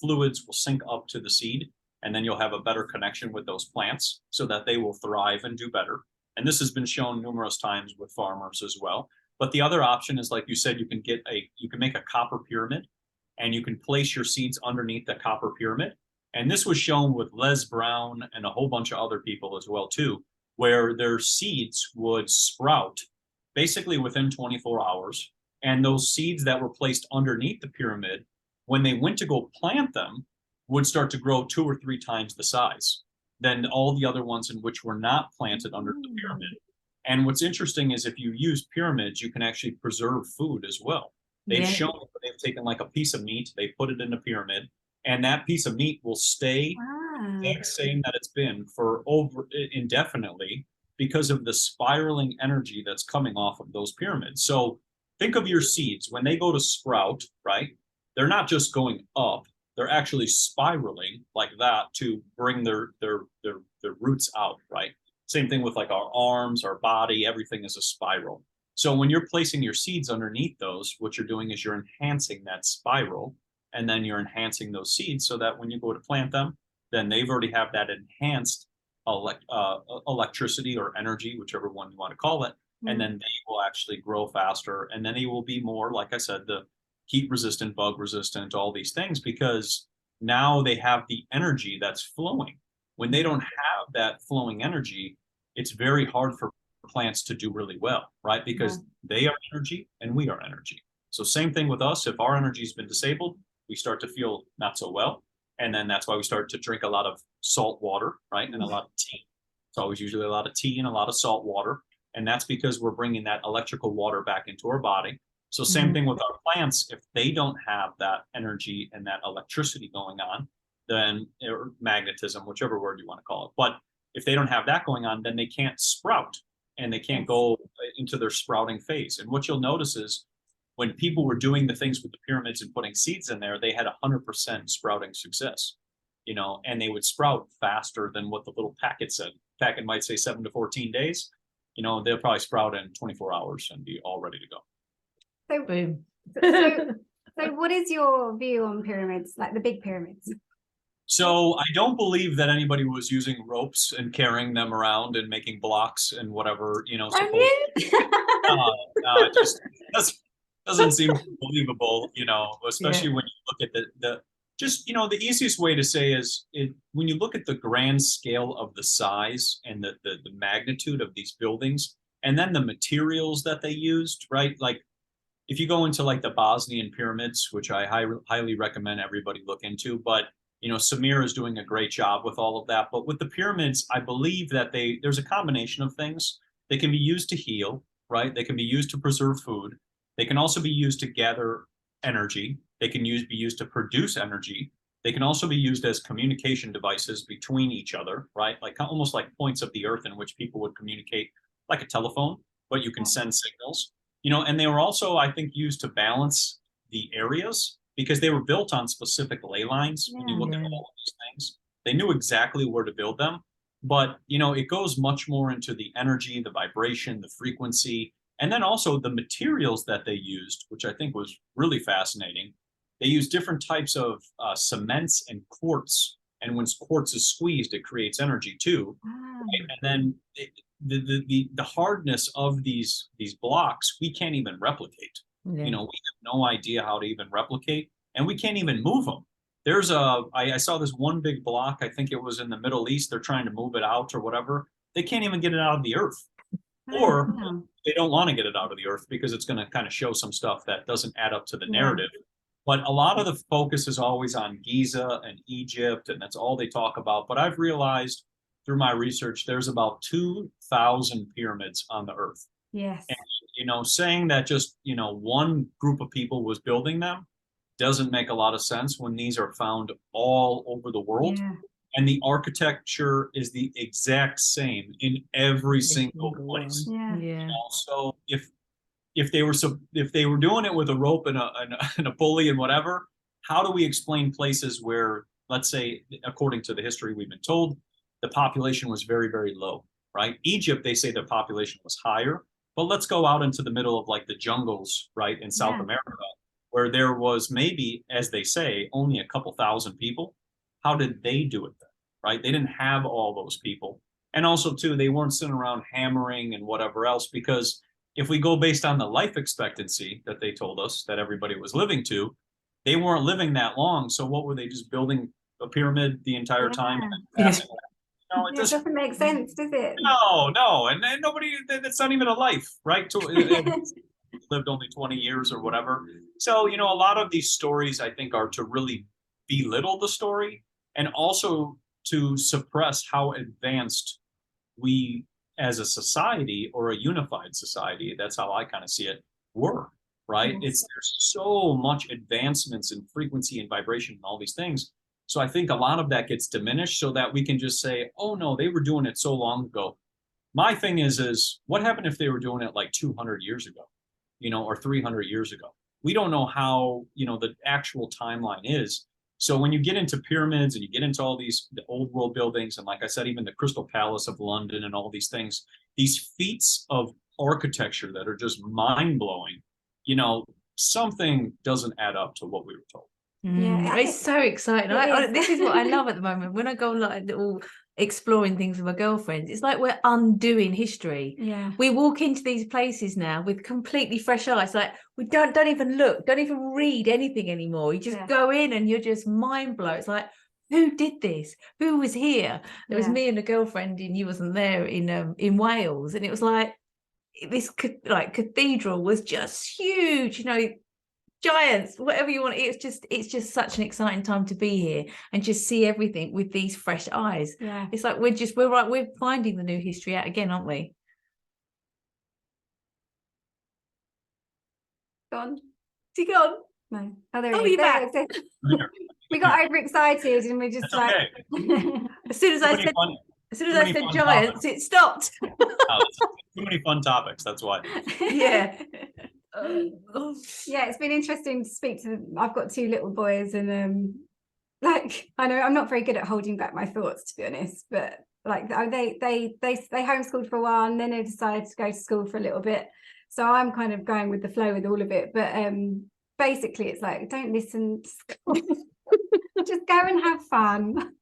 fluids will sync up to the seed, and then you'll have a better connection with those plants so that they will thrive and do better. And this has been shown numerous times with farmers as well. But the other option is, like you said, you can make a copper pyramid and you can place your seeds underneath the copper pyramid. And this was shown with Les Brown and a whole bunch of other people as well too, where their seeds would sprout basically within 24 hours. And those seeds that were placed underneath the pyramid, when they went to go plant them, would start to grow 2 or 3 times the size than all the other ones in which were not planted under the pyramid. And what's interesting is if you use pyramids, you can actually preserve food as well. They've shown that they've taken like a piece of meat, they put it in a pyramid, and that piece of meat will stay the same that it's been for over indefinitely because of the spiraling energy that's coming off of those pyramids. So think of your seeds when they go to sprout, right? They're not just going up, they're actually spiraling like that to bring their roots out, right? Same thing with like our arms, our body, everything is a spiral. So when you're placing your seeds underneath those, what you're doing is you're enhancing that spiral, and then you're enhancing those seeds so that when you go to plant them, then they've already have that enhanced electricity or energy, whichever one you want to call it, and then they will actually grow faster, and then they will be more, like I said, the heat resistant, bug resistant, all these things, because now they have the energy that's flowing. When they don't have that flowing energy, it's very hard for plants to do really well, right? Because they are energy and we are energy. So same thing with us. If our energy has been disabled, we start to feel not so well. And then that's why we start to drink a lot of salt water, right? And a lot of tea. It's always usually a lot of tea and a lot of salt water. And that's because we're bringing that electrical water back into our body. So same thing with our plants. If they don't have that energy and that electricity going on, then or magnetism, whichever word you want to call it. But If they don't have that going on, then they can't sprout and they can't go into their sprouting phase. And what you'll notice is when people were doing the things with the pyramids and putting seeds in there, they had 100% sprouting success, you know, and they would sprout faster than what the little packet said. Packet might say 7 to 14 days, you know, they'll probably sprout in 24 hours and be all ready to go. So, Boom. so what is your view on pyramids, like the big pyramids? So I don't believe that anybody was using ropes and carrying them around and making blocks and whatever, you know. It just doesn't seem believable, you know, especially when you look at the just, you know, the easiest way to say is when you look at the grand scale of the size and the magnitude of these buildings, and then the materials that they used, right? Like if you go into like the Bosnian pyramids, which I highly recommend everybody look into, but you know, Samir is doing a great job with all of that. But with the pyramids, I believe that there's a combination of things. They can be used to heal, right? They can be used to preserve food. They can also be used to gather energy. They can be used to produce energy. They can also be used as communication devices between each other, right? Like almost like points of the earth in which people would communicate, like a telephone, but you can send signals, you know. And they were also, I think, used to balance the areas, because they were built on specific ley lines. When you look at all of these things, they knew exactly where to build them. But, you know, it goes much more into the energy, the vibration, the frequency, and then also the materials that they used, which I think was really fascinating. They used different types of cements and quartz. And when quartz is squeezed, it creates energy too. Right? And then the hardness of these blocks, we can't even replicate. You know, we have no idea how to even replicate, and we can't even move them. I saw this one big block, I think it was in the Middle East, they're trying to move it out or whatever. They can't even get it out of the earth. Or they don't want to get it out of the earth because it's going to kind of show some stuff that doesn't add up to the narrative. But a lot of the focus is always on Giza and Egypt, and that's all they talk about. But I've realized through my research, there's about 2,000 pyramids on the earth. Yes. And, you know, saying that just, you know, one group of people was building them doesn't make a lot of sense when these are found all over the world. And the architecture is the exact same in every single place. You know, so if they were doing it with a rope and a pulley and whatever, how do we explain places where, let's say, according to the history we've been told, the population was very, very low, right? Egypt, they say the population was higher. But let's go out into the middle of like the jungles, right, in South America, where there was maybe, as they say, only a couple thousand people. How did they do it then, right? They didn't have all those people. And also, too, they weren't sitting around hammering and whatever else, because if we go based on the life expectancy that they told us that everybody was living to, they weren't living that long. So what were they, just building a pyramid the entire time? And passing No, it doesn't make sense, does it? No, and nobody, that's not even a life, right? Lived only 20 years or whatever. So, you know, a lot of these stories, I think, are to really belittle the story and also to suppress how advanced we as a society, or a unified society, that's how I kind of see it, were, right? There's so much advancements in frequency and vibration and all these things. So I think a lot of that gets diminished so that we can just say, oh no, they were doing it so long ago. My thing is what happened if they were doing it like 200 years ago, you know, or 300 years ago? We don't know how, you know, the actual timeline is. So when you get into pyramids and you get into all the old world buildings, and like I said, even the Crystal Palace of London and all these things, these feats of architecture that are just mind blowing, you know, something doesn't add up to what we were told. It's so exciting. This is what I love at the moment. When I go like little exploring things with my girlfriends, it's like we're undoing history. We walk into these places now with completely fresh eyes. Like we don't even look, don't even read anything anymore. You just go in and you're just mind blown. It's like, who did this? Who was here? There was me and a girlfriend, and you wasn't there, in Wales, and it was like this cathedral was just huge, you know, giants, whatever you want. It's just such an exciting time to be here and just see everything with these fresh eyes. It's like we're finding the new history out again, aren't we? Gone? Is he gone? No. Oh, there he is. Back. We got overexcited and we're just like okay. As soon as I said As soon as Too I many said fun giants, topics. it stopped. Too many fun topics. That's why. Yeah. Yeah, it's been interesting to speak to. I've got 2 little boys, and like, I know I'm not very good at holding back my thoughts, to be honest, but like they homeschooled for a while, and then they decided to go to school for a little bit. So I'm kind of going with the flow with all of it. But basically, it's like, don't listen to school. Just go and have fun.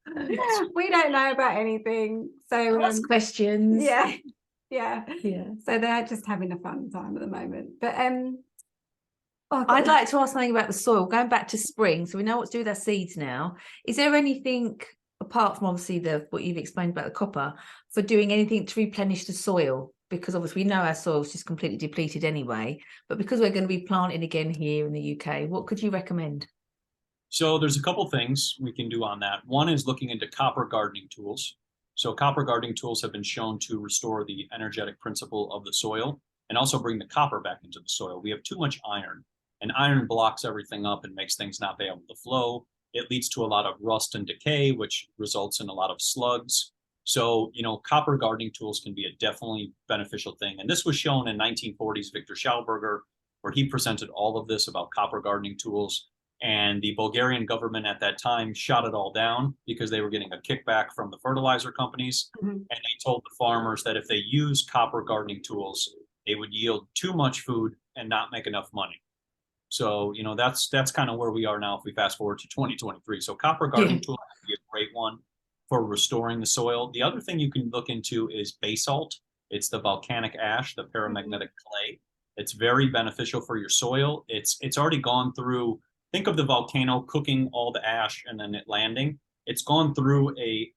We don't know about anything. So Ask questions. yeah. Yeah. So they're just having a fun time at the moment. But I'd like to ask something about the soil, going back to spring. So we know what to do with our seeds now. Is there anything, apart from obviously what you've explained about the copper, for doing anything to replenish the soil? Because obviously we know our soil's just completely depleted anyway, but because we're going to be planting again here in the UK, what could you recommend? So there's a couple things we can do on that. One is looking into copper gardening tools. So copper gardening tools have been shown to restore the energetic principle of the soil and also bring the copper back into the soil. We have too much iron, and iron blocks everything up and makes things not be able to flow. It leads to a lot of rust and decay, which results in a lot of slugs. So, copper gardening tools can be a definitely beneficial thing. And this was shown in 1940s, Victor Schauberger, where he presented all of this about copper gardening tools. And the Bulgarian government at that time shot it all down because they were getting a kickback from the fertilizer companies. Mhm. And they told the farmers that if they used copper gardening tools, they would yield too much food and not make enough money. So, that's kind of where we are now if we fast forward to 2023. So copper gardening tool would be a great one for restoring the soil. The other thing you can look into is basalt. It's the volcanic ash, the paramagnetic clay. It's very beneficial for your soil. It's already gone through. Think of the volcano cooking all the ash and then it landing. It's gone through a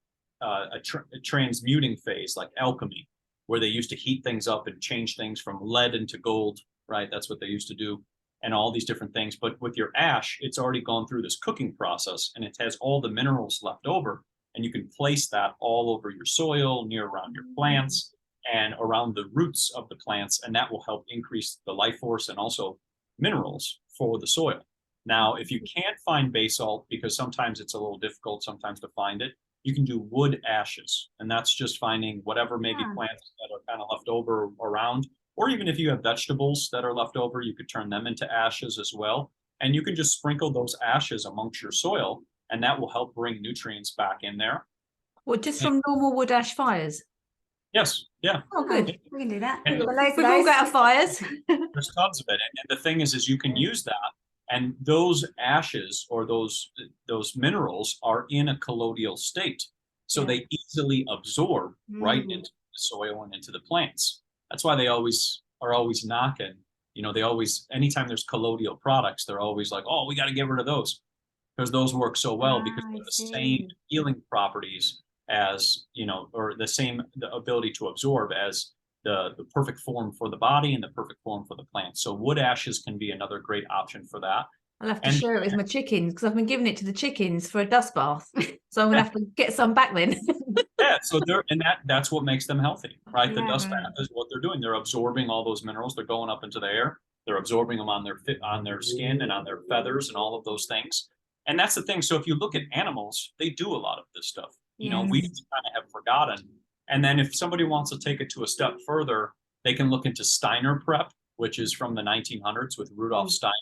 transmuting phase, like alchemy, where they used to heat things up and change things from lead into gold, right? That's what they used to do, and all these different things. But with your ash, it's already gone through this cooking process, and it has all the minerals left over, and you can place that all over your soil, near around your plants, and around the roots of the plants, and that will help increase the life force and also minerals for the soil. Now, if you can't find basalt, because sometimes it's a little difficult sometimes to find it, you can do wood ashes. And that's just finding whatever maybe plants that are kind of left over around. Or even if you have vegetables that are left over, you could turn them into ashes as well. And you can just sprinkle those ashes amongst your soil, and that will help bring nutrients back in there. Well, just from normal wood ash fires? Yes, yeah. Oh, good. We can do that. And We've all got our fires. There's tons of it. And the thing is you can use that. And those ashes or those minerals are in a colloidal state. So they easily absorb right into the soil and into the plants. That's why they are always knocking. They always, anytime there's colloidal products, they're always like, oh, we got to get rid of those. Because those work so well because they're the same healing properties as, or the ability to absorb as the perfect form for the body and the perfect form for the plant. So wood ashes can be another great option for that. I'll have to share it with my chickens because I've been giving it to the chickens for a dust bath. So I'm gonna have to get some back then. Yeah, so that's what makes them healthy, right? The dust bath is what they're doing. They're absorbing all those minerals. They're going up into the air. They're absorbing them on their skin and on their feathers and all of those things. And that's the thing. So if you look at animals, they do a lot of this stuff. We just kind of have forgotten. And then if somebody wants to take it to a step further, they can look into Steiner prep, which is from the 1900s with Rudolf Steiner,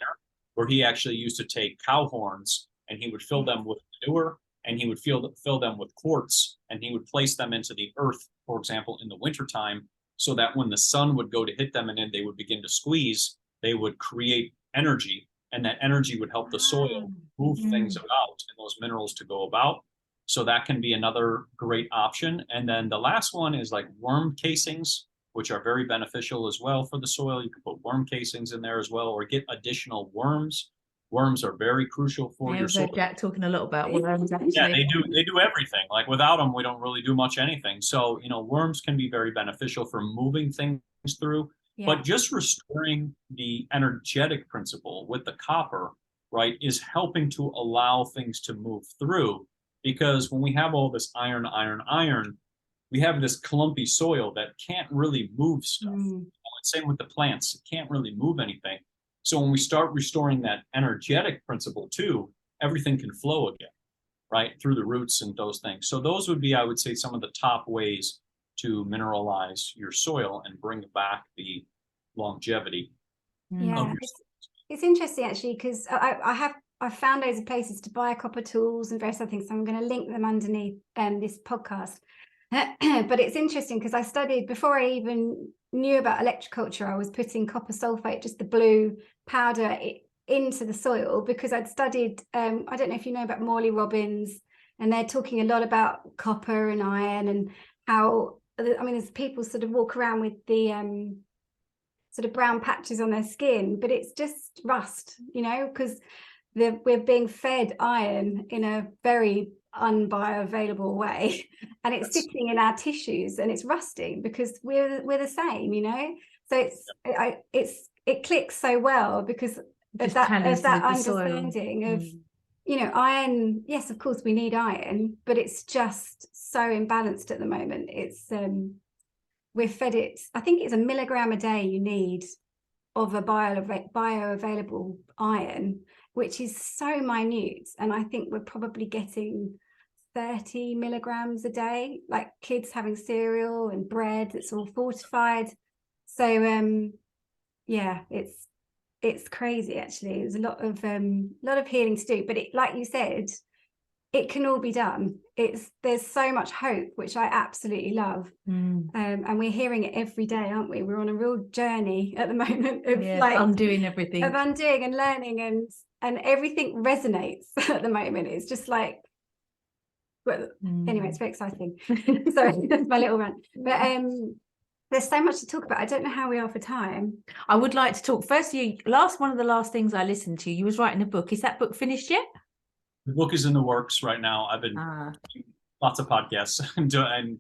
where he actually used to take cow horns and he would fill them with manure and he would fill them with quartz and he would place them into the earth, for example, in the wintertime, so that when the sun would go to hit them and then they would begin to squeeze, they would create energy, and that energy would help the soil move things about and those minerals to go about. So that can be another great option. And then the last one is like worm casings, which are very beneficial as well for the soil. You can put worm casings in there as well, or get additional worms. Worms are very crucial for your soil. Jack talking a lot about worms. Actually. Yeah, they do everything. Like without them, we don't really do much anything. So, worms can be very beneficial for moving things through, but just restoring the energetic principle with the copper, right, is helping to allow things to move through. Because when we have all this iron, we have this clumpy soil that can't really move stuff. Same with the plants. It can't really move anything. So when we start restoring that energetic principle too, everything can flow again. right, through the roots and those things. So those would be, I would say, some of the top ways to mineralize your soil and bring back the longevity of Yeah, your it's interesting actually, because I've found loads of places to buy copper tools and various other things. So I'm going to link them underneath this podcast. But it's interesting because I studied, before I even knew about electroculture, I was putting copper sulfate, just the blue powder, into the soil, because I'd studied, I don't know if you know about Morley Robbins, and they're talking a lot about copper and iron, and how, I mean, there's people sort of walk around with the sort of brown patches on their skin, but it's just rust, you know, because we're being fed iron in a very unbioavailable way, and it's sitting in our tissues and it's rusting because we're the same, you know. So it clicks so well because of that understanding of, you know, iron. Yes, of course we need iron, but it's just so imbalanced at the moment. It's we're fed it, I think it's 1 milligram a day you need of a bioavailable iron, which is so minute. And I think we're probably getting 30 milligrams a day, like kids having cereal and bread that's all fortified. So yeah, it's crazy actually. There's a lot of healing to do, but it, like you said, it can all be done. There's so much hope, which I absolutely love. And we're hearing it every day, aren't we? We're on a real journey at the moment of undoing everything, of undoing and learning, and everything resonates at the moment. It's just like, well, anyway, it's very exciting. Sorry, that's my little rant. But there's so much to talk about. I don't know how we are for time. I would like to talk first. One of the last things I listened to, you was writing a book. Is that book finished yet? The book is in the works right now. I've been lots of podcasts and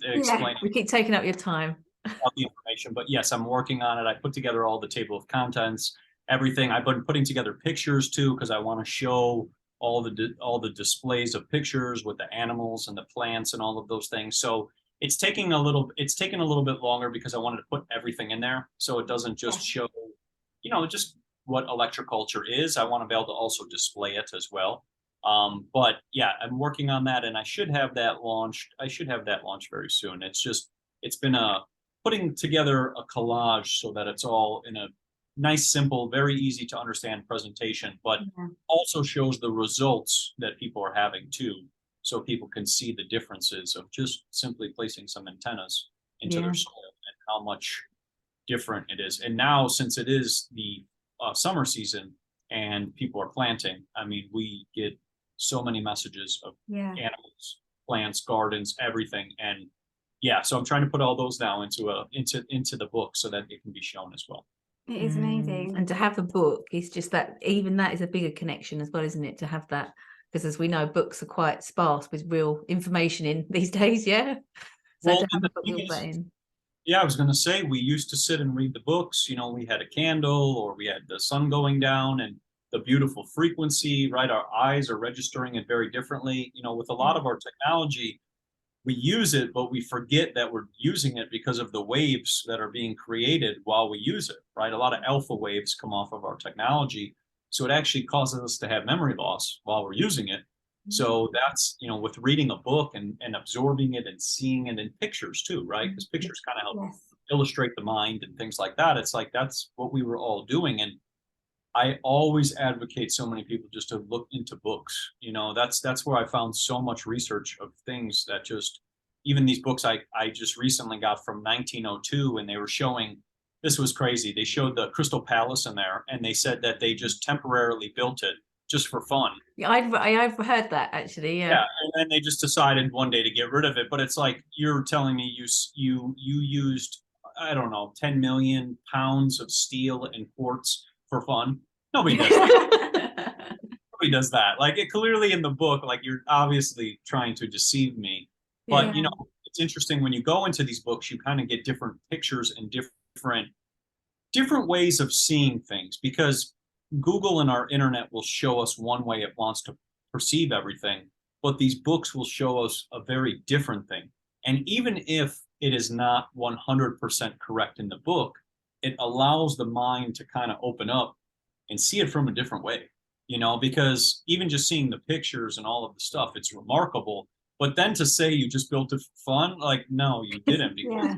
explaining. We keep taking up your time. All the information, but yes, I'm working on it. I put together all the table of contents, everything. I've been putting together pictures too, because I want to show all the displays of pictures with the animals and the plants and all of those things. So it's taken a little bit longer because I wanted to put everything in there, so it doesn't just show, you know, just what electroculture is. I want to be able to also display it as well. But yeah, I'm working on that, and I should have that launched very soon. It's been putting together a collage so that it's all in a nice, simple, very easy to understand presentation, but also shows the results that people are having too, so people can see the differences of just simply placing some antennas into their soil and how much different it is. And now, since it is the summer season and people are planting, I mean, we get so many messages of animals, plants, gardens, everything. And yeah, so I'm trying to put all those now into the book so that it can be shown as well. It is amazing. And to have a book is just that, even that is a bigger connection as well, isn't it? To have that, because as we know, books are quite sparse with real information in these days. Yeah. So well, to have a book with that in. Yeah, I was going to say, we used to sit and read the books. You know, we had a candle, or we had the sun going down and the beautiful frequency, right? Our eyes are registering it very differently. You know, with a lot of our technology, we use it, but we forget that we're using it because of the waves that are being created while we use it, right? A lot of alpha waves come off of our technology. So it actually causes us to have memory loss while we're using it. So that's, you know, with reading a book and absorbing it and seeing it in pictures too, right? Because pictures kind of help illustrate the mind and things like that. It's like, that's what we were all doing. And I always advocate so many people just to look into books. You know, that's where I found so much research of things that just, even these books I just recently got from 1902, and they were showing, this was crazy. They showed the Crystal Palace in there, and they said that they just temporarily built it just for fun. Yeah, I've heard that actually. Yeah. And then they just decided one day to get rid of it. But it's like, you're telling me you used, I don't know, 10 million pounds of steel and quartz for fun. Nobody does that. Nobody does that. Like, it clearly in the book, like, you're obviously trying to deceive me. But you know, it's interesting when you go into these books, you kind of get different pictures and different ways of seeing things, because Google and our internet will show us one way it wants to perceive everything, but these books will show us a very different thing. And even if it is not 100% correct in the book, it allows the mind to kind of open up and see it from a different way. you know, because even just seeing the pictures and all of the stuff, it's remarkable. But then to say you just built it for fun, like, no, you didn't. Because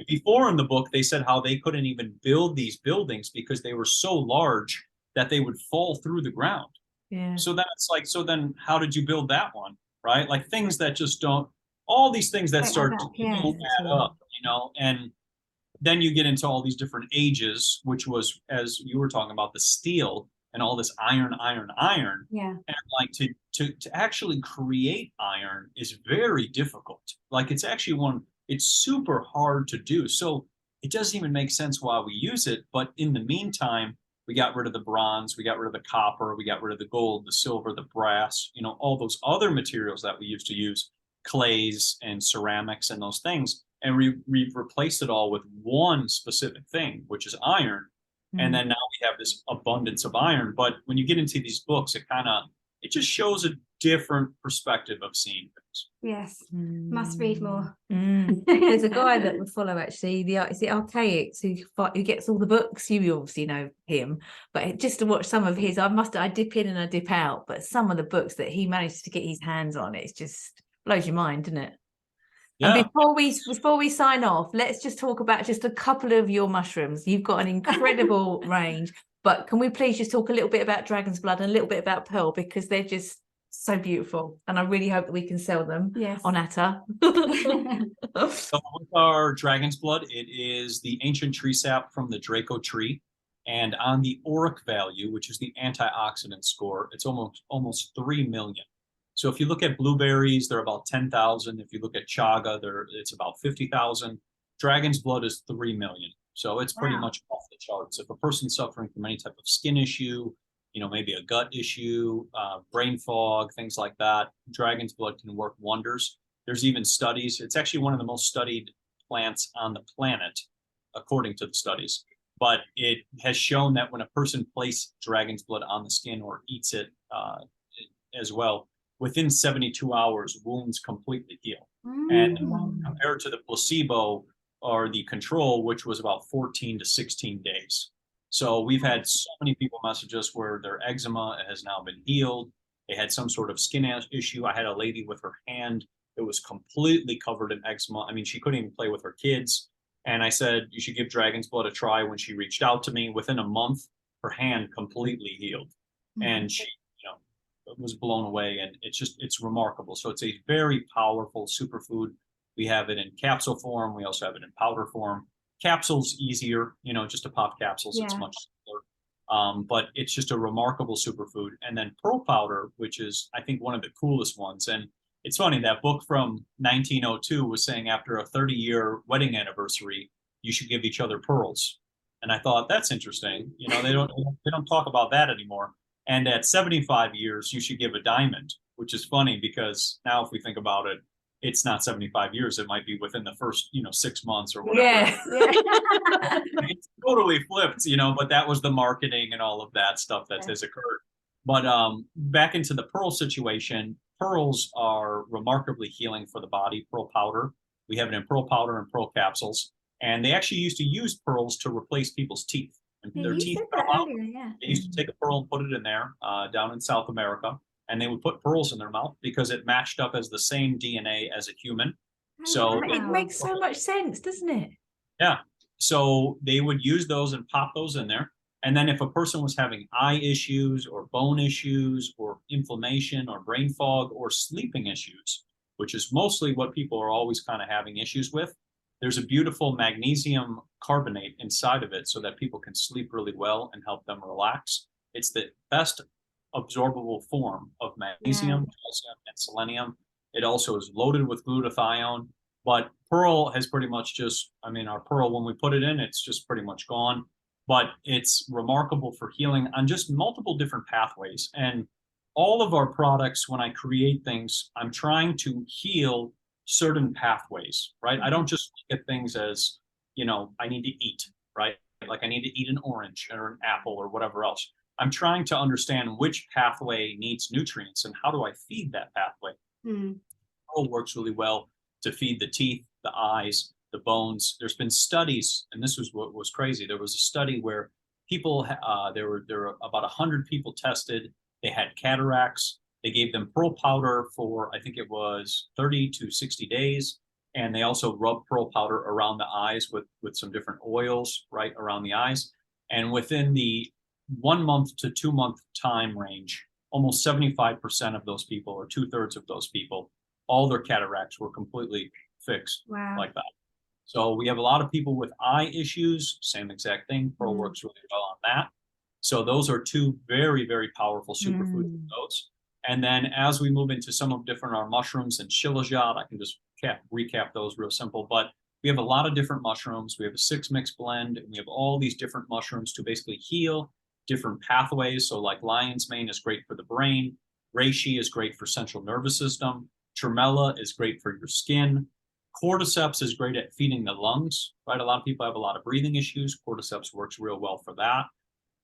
before in the book, they said how they couldn't even build these buildings because they were so large that they would fall through the ground. Yeah. So then it's like, so then how did you build that one? Right? Like things that just don't, all these things that start to add up, you know, and then you get into all these different ages, which was, as you were talking about, the steel and all this iron. Yeah. And like to actually create iron is very difficult. Like it's actually it's super hard to do. So it doesn't even make sense why we use it. But in the meantime, we got rid of the bronze, we got rid of the copper, we got rid of the gold, the silver, the brass, you know, all those other materials that we used to use, clays and ceramics and those things. And we've replaced it all with one specific thing, which is iron. And then now we have this abundance of iron. But when you get into these books, it just shows a different perspective of seeing things. Yes, must read more. There's a guy that we follow actually. Is it Archaics who gets all the books? You obviously know him, but just to watch some of his, I dip in and I dip out. But some of the books that he manages to get his hands on, it just blows your mind, doesn't it? Yeah. And before we sign off, let's just talk about just a couple of your mushrooms. You've got an incredible range, but can we please just talk a little bit about Dragon's Blood and a little bit about Pearl, because they're just so beautiful, and I really hope that we can sell them on Atta. So with our Dragon's Blood, it is the ancient tree sap from the Draco tree, and on the auric value, which is the antioxidant score, it's almost 3 million. So if you look at blueberries, they're about 10,000. If you look at chaga, it's about 50,000. Dragon's Blood is 3 million. So it's pretty much off the charts. If a person's suffering from any type of skin issue, you know, maybe a gut issue, brain fog, things like that, Dragon's Blood can work wonders. There's even studies. It's actually one of the most studied plants on the planet, according to the studies. But it has shown that when a person places Dragon's Blood on the skin or eats it as well, within 72 hours, wounds completely heal. And compared to the placebo or the control, which was about 14 to 16 days. So we've had so many people message us where their eczema has now been healed. They had some sort of skin issue. I had a lady with her hand that was completely covered in eczema. I mean, she couldn't even play with her kids. And I said, you should give Dragon's Blood a try. When she reached out to me, within a month, her hand completely healed. And she, was blown away, and it's remarkable. So it's a very powerful superfood. We have it in capsule form. We also have it in powder form. Capsules easier, just to pop capsules. It's much simpler. But it's just a remarkable superfood. And then pearl powder, which is, I think, one of the coolest ones. And it's funny, that book from 1902 was saying after a 30-year wedding anniversary, you should give each other pearls. And I thought, that's interesting. They don't talk about that anymore. And at 75 years, you should give a diamond, which is funny because now if we think about it, it's not 75 years. It might be within the first, 6 months or whatever. Yeah. It's totally flipped, but that was the marketing and all of that stuff that has occurred. But back into the pearl situation, pearls are remarkably healing for the body, pearl powder. We have it in pearl powder and pearl capsules. And they actually used to use pearls to replace people's teeth. And their teeth fell out. They used to take a pearl and put it in there down in South America, and they would put pearls in their mouth because it matched up as the same DNA as a human. So it makes so much sense, doesn't it? Yeah. So they would use those and pop those in there. And then if a person was having eye issues or bone issues or inflammation or brain fog or sleeping issues, which is mostly what people are always kind of having issues with, there's a beautiful magnesium carbonate inside of it so that people can sleep really well and help them relax. It's the best absorbable form of magnesium, calcium, and selenium. It also is loaded with glutathione, but pearl has pretty much our pearl, when we put it in, it's just pretty much gone. But it's remarkable for healing on just multiple different pathways. And all of our products, when I create things, I'm trying to heal certain pathways, right? I don't just look at things as, I need to eat, right? Like I need to eat an orange or an apple or whatever else. I'm trying to understand which pathway needs nutrients and how do I feed that pathway. Pearl works really well to feed the teeth, the eyes, the bones. There's been studies, and this was what was crazy. There was a study where people, there were about 100 people tested, they had cataracts. They gave them pearl powder for, I think it was 30 to 60 days. And they also rubbed pearl powder around the eyes with some different oils, right, around the eyes. And within the 1 month to 2 month time range, almost 75% of those people, or 2/3 of those people, all their cataracts were completely fixed like that. So we have a lot of people with eye issues, same exact thing. Pearl works really well on that. So those are two very, very powerful superfoods of those. And then as we move into some of different our mushrooms and shilajit, I can just recap those real simple. But we have a lot of different mushrooms. We have a 6-mix blend, and we have all these different mushrooms to basically heal different pathways. So like lion's mane is great for the brain. Reishi is great for central nervous system. Tremella is great for your skin. Cordyceps is great at feeding the lungs, right? A lot of people have a lot of breathing issues. Cordyceps works real well for that.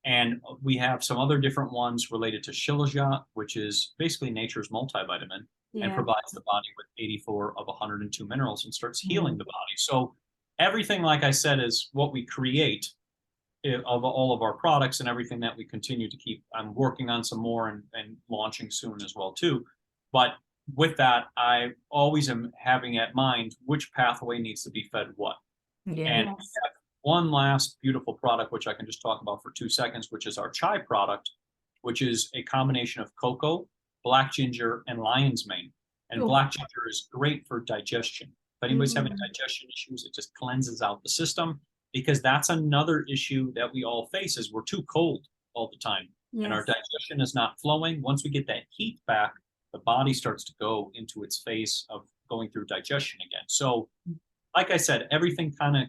And we have some other different ones related to shilajit, which is basically nature's multivitamin and provides the body with 84 of 102 minerals and starts healing the body. So everything, like I said, is what we create of all of our products and everything that we continue to keep. I'm working on some more and launching soon as well too. But with that, I always am having at mind which pathway needs to be fed what. And we have one last beautiful product, which I can just talk about for 2 seconds, which is our chai product, which is a combination of cocoa, black ginger, and lion's mane. And black ginger is great for digestion. If anybody's having digestion issues, it just cleanses out the system, because that's another issue that we all face is we're too cold all the time. And our digestion is not flowing. Once we get that heat back, the body starts to go into its phase of going through digestion again. So like I said, everything kind of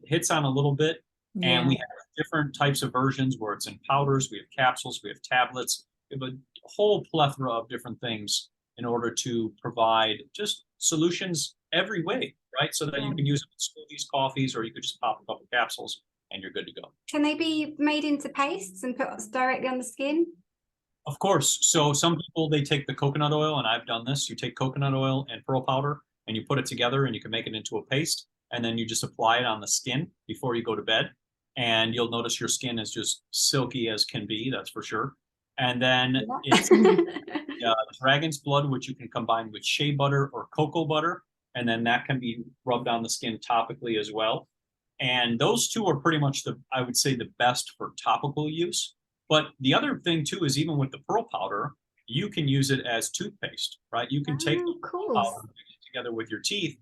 hits on a little bit, and we have different types of versions where it's in powders, we have capsules, we have tablets, we have a whole plethora of different things in order to provide just solutions every way, right? So that you can use it in smoothies, coffees, or you could just pop a couple capsules and you're good to go. Can they be made into pastes and put directly on the skin? Of course. So some people, they take the coconut oil, and I've done this. You take coconut oil and pearl powder and you put it together and you can make it into a paste, and then you just apply it on the skin before you go to bed. And you'll notice your skin is just silky as can be, that's for sure. And then it's dragon's blood, which you can combine with shea butter or cocoa butter. And then that can be rubbed on the skin topically as well. And those two are pretty much I would say the best for topical use. But the other thing too is even with the pearl powder, you can use it as toothpaste, right? You can take the pearl powder, mix it together with your teeth,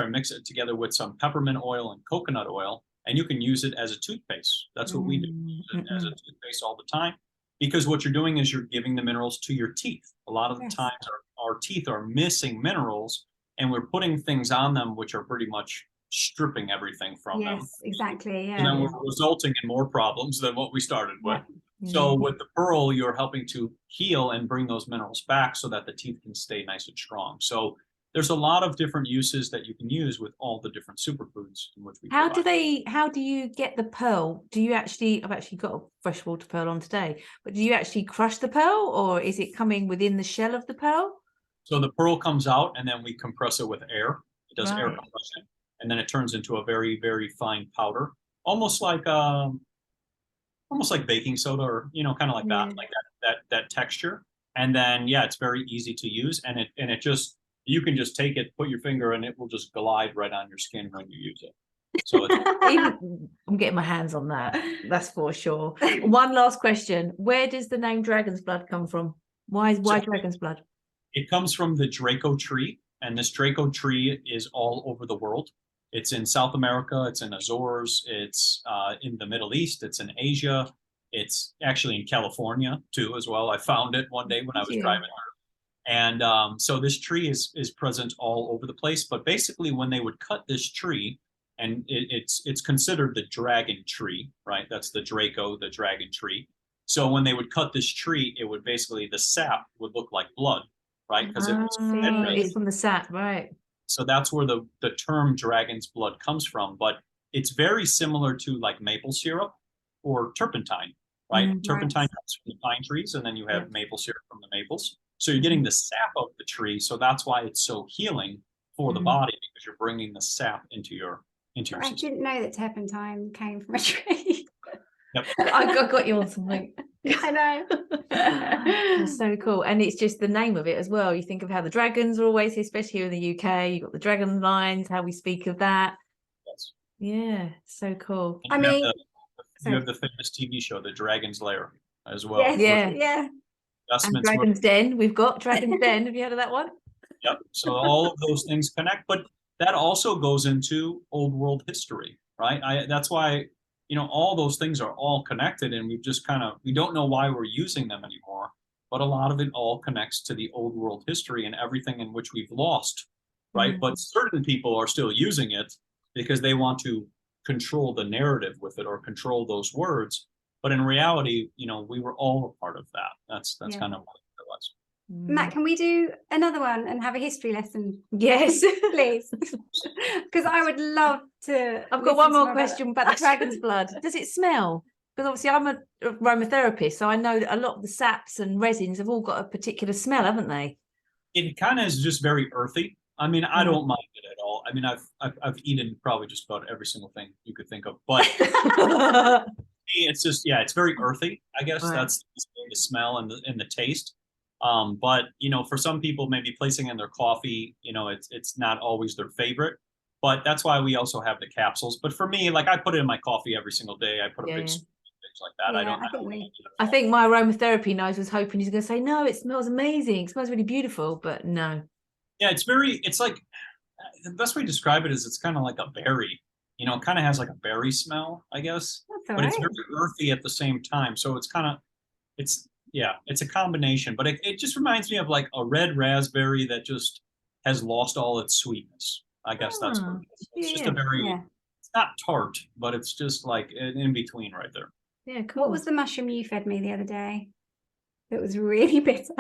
mix it together with some peppermint oil and coconut oil, and you can use it as a toothpaste. That's what we do, use it as a toothpaste all the time, because what you're doing is you're giving the minerals to your teeth. A lot of the times our teeth are missing minerals, and we're putting things on them which are pretty much stripping everything from them. Yes, exactly. And then we're resulting in more problems than what we started with. So with the pearl, you're helping to heal and bring those minerals back so that the teeth can stay nice and strong. So there's a lot of different uses that you can use with all the different superfoods in which we provide. How do you get the pearl? I've actually got a freshwater pearl on today, but do you actually crush the pearl, or is it coming within the shell of the pearl? So the pearl comes out and then we compress it with air. It does air compression, and then it turns into a very, very fine powder, almost like baking soda, or kind of like that, like that texture. And then it's very easy to use, and it just, you can just take it, put your finger, and it will just glide right on your skin when you use it. So I'm getting my hands on that. That's for sure. One last question: where does the name Dragon's Blood come from? Why Dragon's Blood? It comes from the Draco tree, and this Draco tree is all over the world. It's in South America, it's in Azores, it's in the Middle East, it's in Asia, it's actually in California too as well. I found it one day when I was driving. And so this tree is present all over the place. But basically, when they would cut this tree, and it's considered the dragon tree, right? That's the Draco, the dragon tree. So when they would cut this tree, it would basically, the sap would look like blood, right? Because it's from the sap, right? So that's where the term dragon's blood comes from. But it's very similar to like maple syrup or turpentine, right? Turpentine comes from the pine trees, and then you have maple syrup from the maples. So you're getting the sap of the tree. So that's why it's so healing for the body, because you're bringing the sap into your system. I didn't know that turpentine came from a tree. Yep. I got you on something. I know. That's so cool. And it's just the name of it as well. You think of how the dragons are always here, especially here in the UK. You've got the dragon lines, how we speak of that. Yes. Yeah, so cool. And I you have mean, you have the famous TV show, The Dragon's Lair, as well. yes, Yeah. yeah. And Investments were- Dragon's Den. We've got Dragon's Den. Have you heard of that one? Yep. So all of those things connect, but that also goes into old world history, right? That's why, all those things are all connected, and we've just we don't know why we're using them anymore, but a lot of it all connects to the old world history and everything in which we've lost, right? Mm. But certain people are still using it because they want to control the narrative with it or control those words. But in reality, we were all a part of that. That's Yeah. kind of what it was. Matt, can we do another one and have a history lesson, Yes. please? Because I would love to. I've got listen one to more question about the dragon's blood. Does it smell? Because obviously I'm a aromatherapist, so I know that a lot of the saps and resins have all got a particular smell, haven't they? It kind of is just very earthy. I mean, I don't mind it at all. I mean, I've eaten probably just about every single thing you could think of, but it's just, it's very earthy. I guess Right. that's the smell and the taste. But for some people, maybe placing in their coffee, it's not always their favorite. But that's why we also have the capsules. But for me, like I put it in my coffee every single day. I put a big spoon, things like that. Yeah, I think my aromatherapy nose was hoping he's going to say, no, it smells amazing. It smells really beautiful, but no. Yeah, it's like the best way to describe it is it's kind of like a berry. It kind of has like a berry smell, I guess. That's all But it's right. very earthy at the same time. So it's it's a combination. But it just reminds me of like a red raspberry that just has lost all its sweetness. I guess that's what it is. It's just a very, it's not tart, but it's just like in between right there. Yeah, cool. What was the mushroom you fed me the other day? It was really bitter.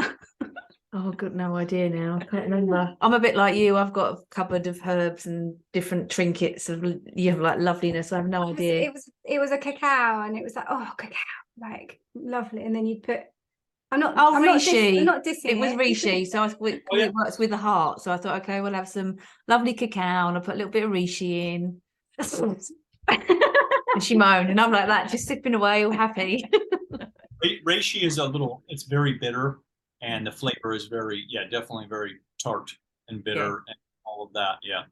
Oh, I've got no idea now. I can't remember. I'm a bit like you. I've got a cupboard of herbs and different trinkets of like loveliness. I have no idea. It was a cacao, and it was like, oh, cacao, like lovely. And then you'd put. I'm not Reishi. I'm not dissing It was Reishi, so it works with the heart. So I thought, okay, we'll have some lovely cacao, and I'll put a little bit of Reishi in. And she moaned, and I'm like that, just sipping away, all happy. Reishi is it's very bitter, and the flavor is definitely very tart and bitter and all of that. Yeah.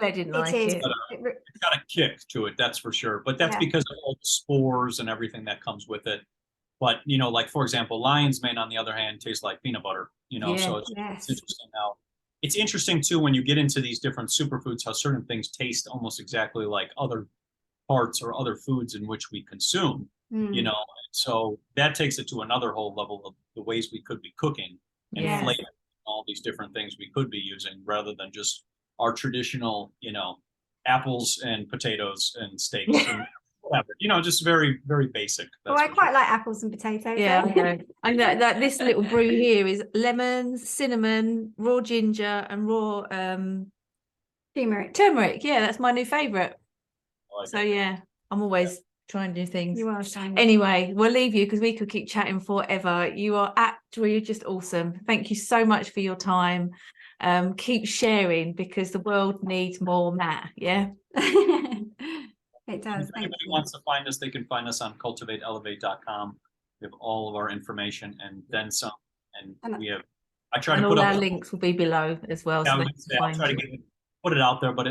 I didn't like it. It's got a kick to it, that's for sure. But that's because of all the spores and everything that comes with it. But like for example, lion's mane, on the other hand, tastes like peanut butter. So it's interesting now. It's interesting too when you get into these different superfoods how certain things taste almost exactly like other parts or other foods in which we consume. So that takes it to another whole level of the ways we could be cooking and flavoring all these different things we could be using rather than just our traditional, apples and potatoes and steaks and whatever, just very, very basic. Well, I quite like apples and potatoes. Yeah, I know. I know that this little brew here is lemons, cinnamon, raw ginger, and raw turmeric. Yeah, that's my new favorite. So yeah, I'm always trying new things. You are shining. Anyway, we'll leave you because we could keep chatting forever. You're just awesome. Thank you so much for your time. Keep sharing because the world needs more Matt. Yeah. It does. If anybody wants to find us, they can find us on cultivateelevate.com. We have all of our information and then some. And we have, I try to put all up our links will be below as well. Yeah, So I'll try to put it out there, but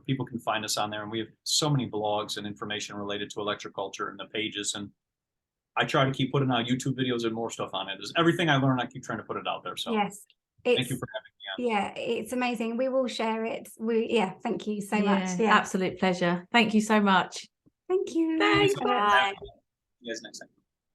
people can find us on there, and we have so many blogs and information related to electroculture and the pages. And I try to keep putting out YouTube videos and more stuff on it. There's everything I learn, I keep trying to put it out there. So yes, thank you for having me on. Yeah, it's amazing. We will share it. Thank you so much. Absolute pleasure. Thank you so much. Thank you. Thanks. Bye. See you guys next time.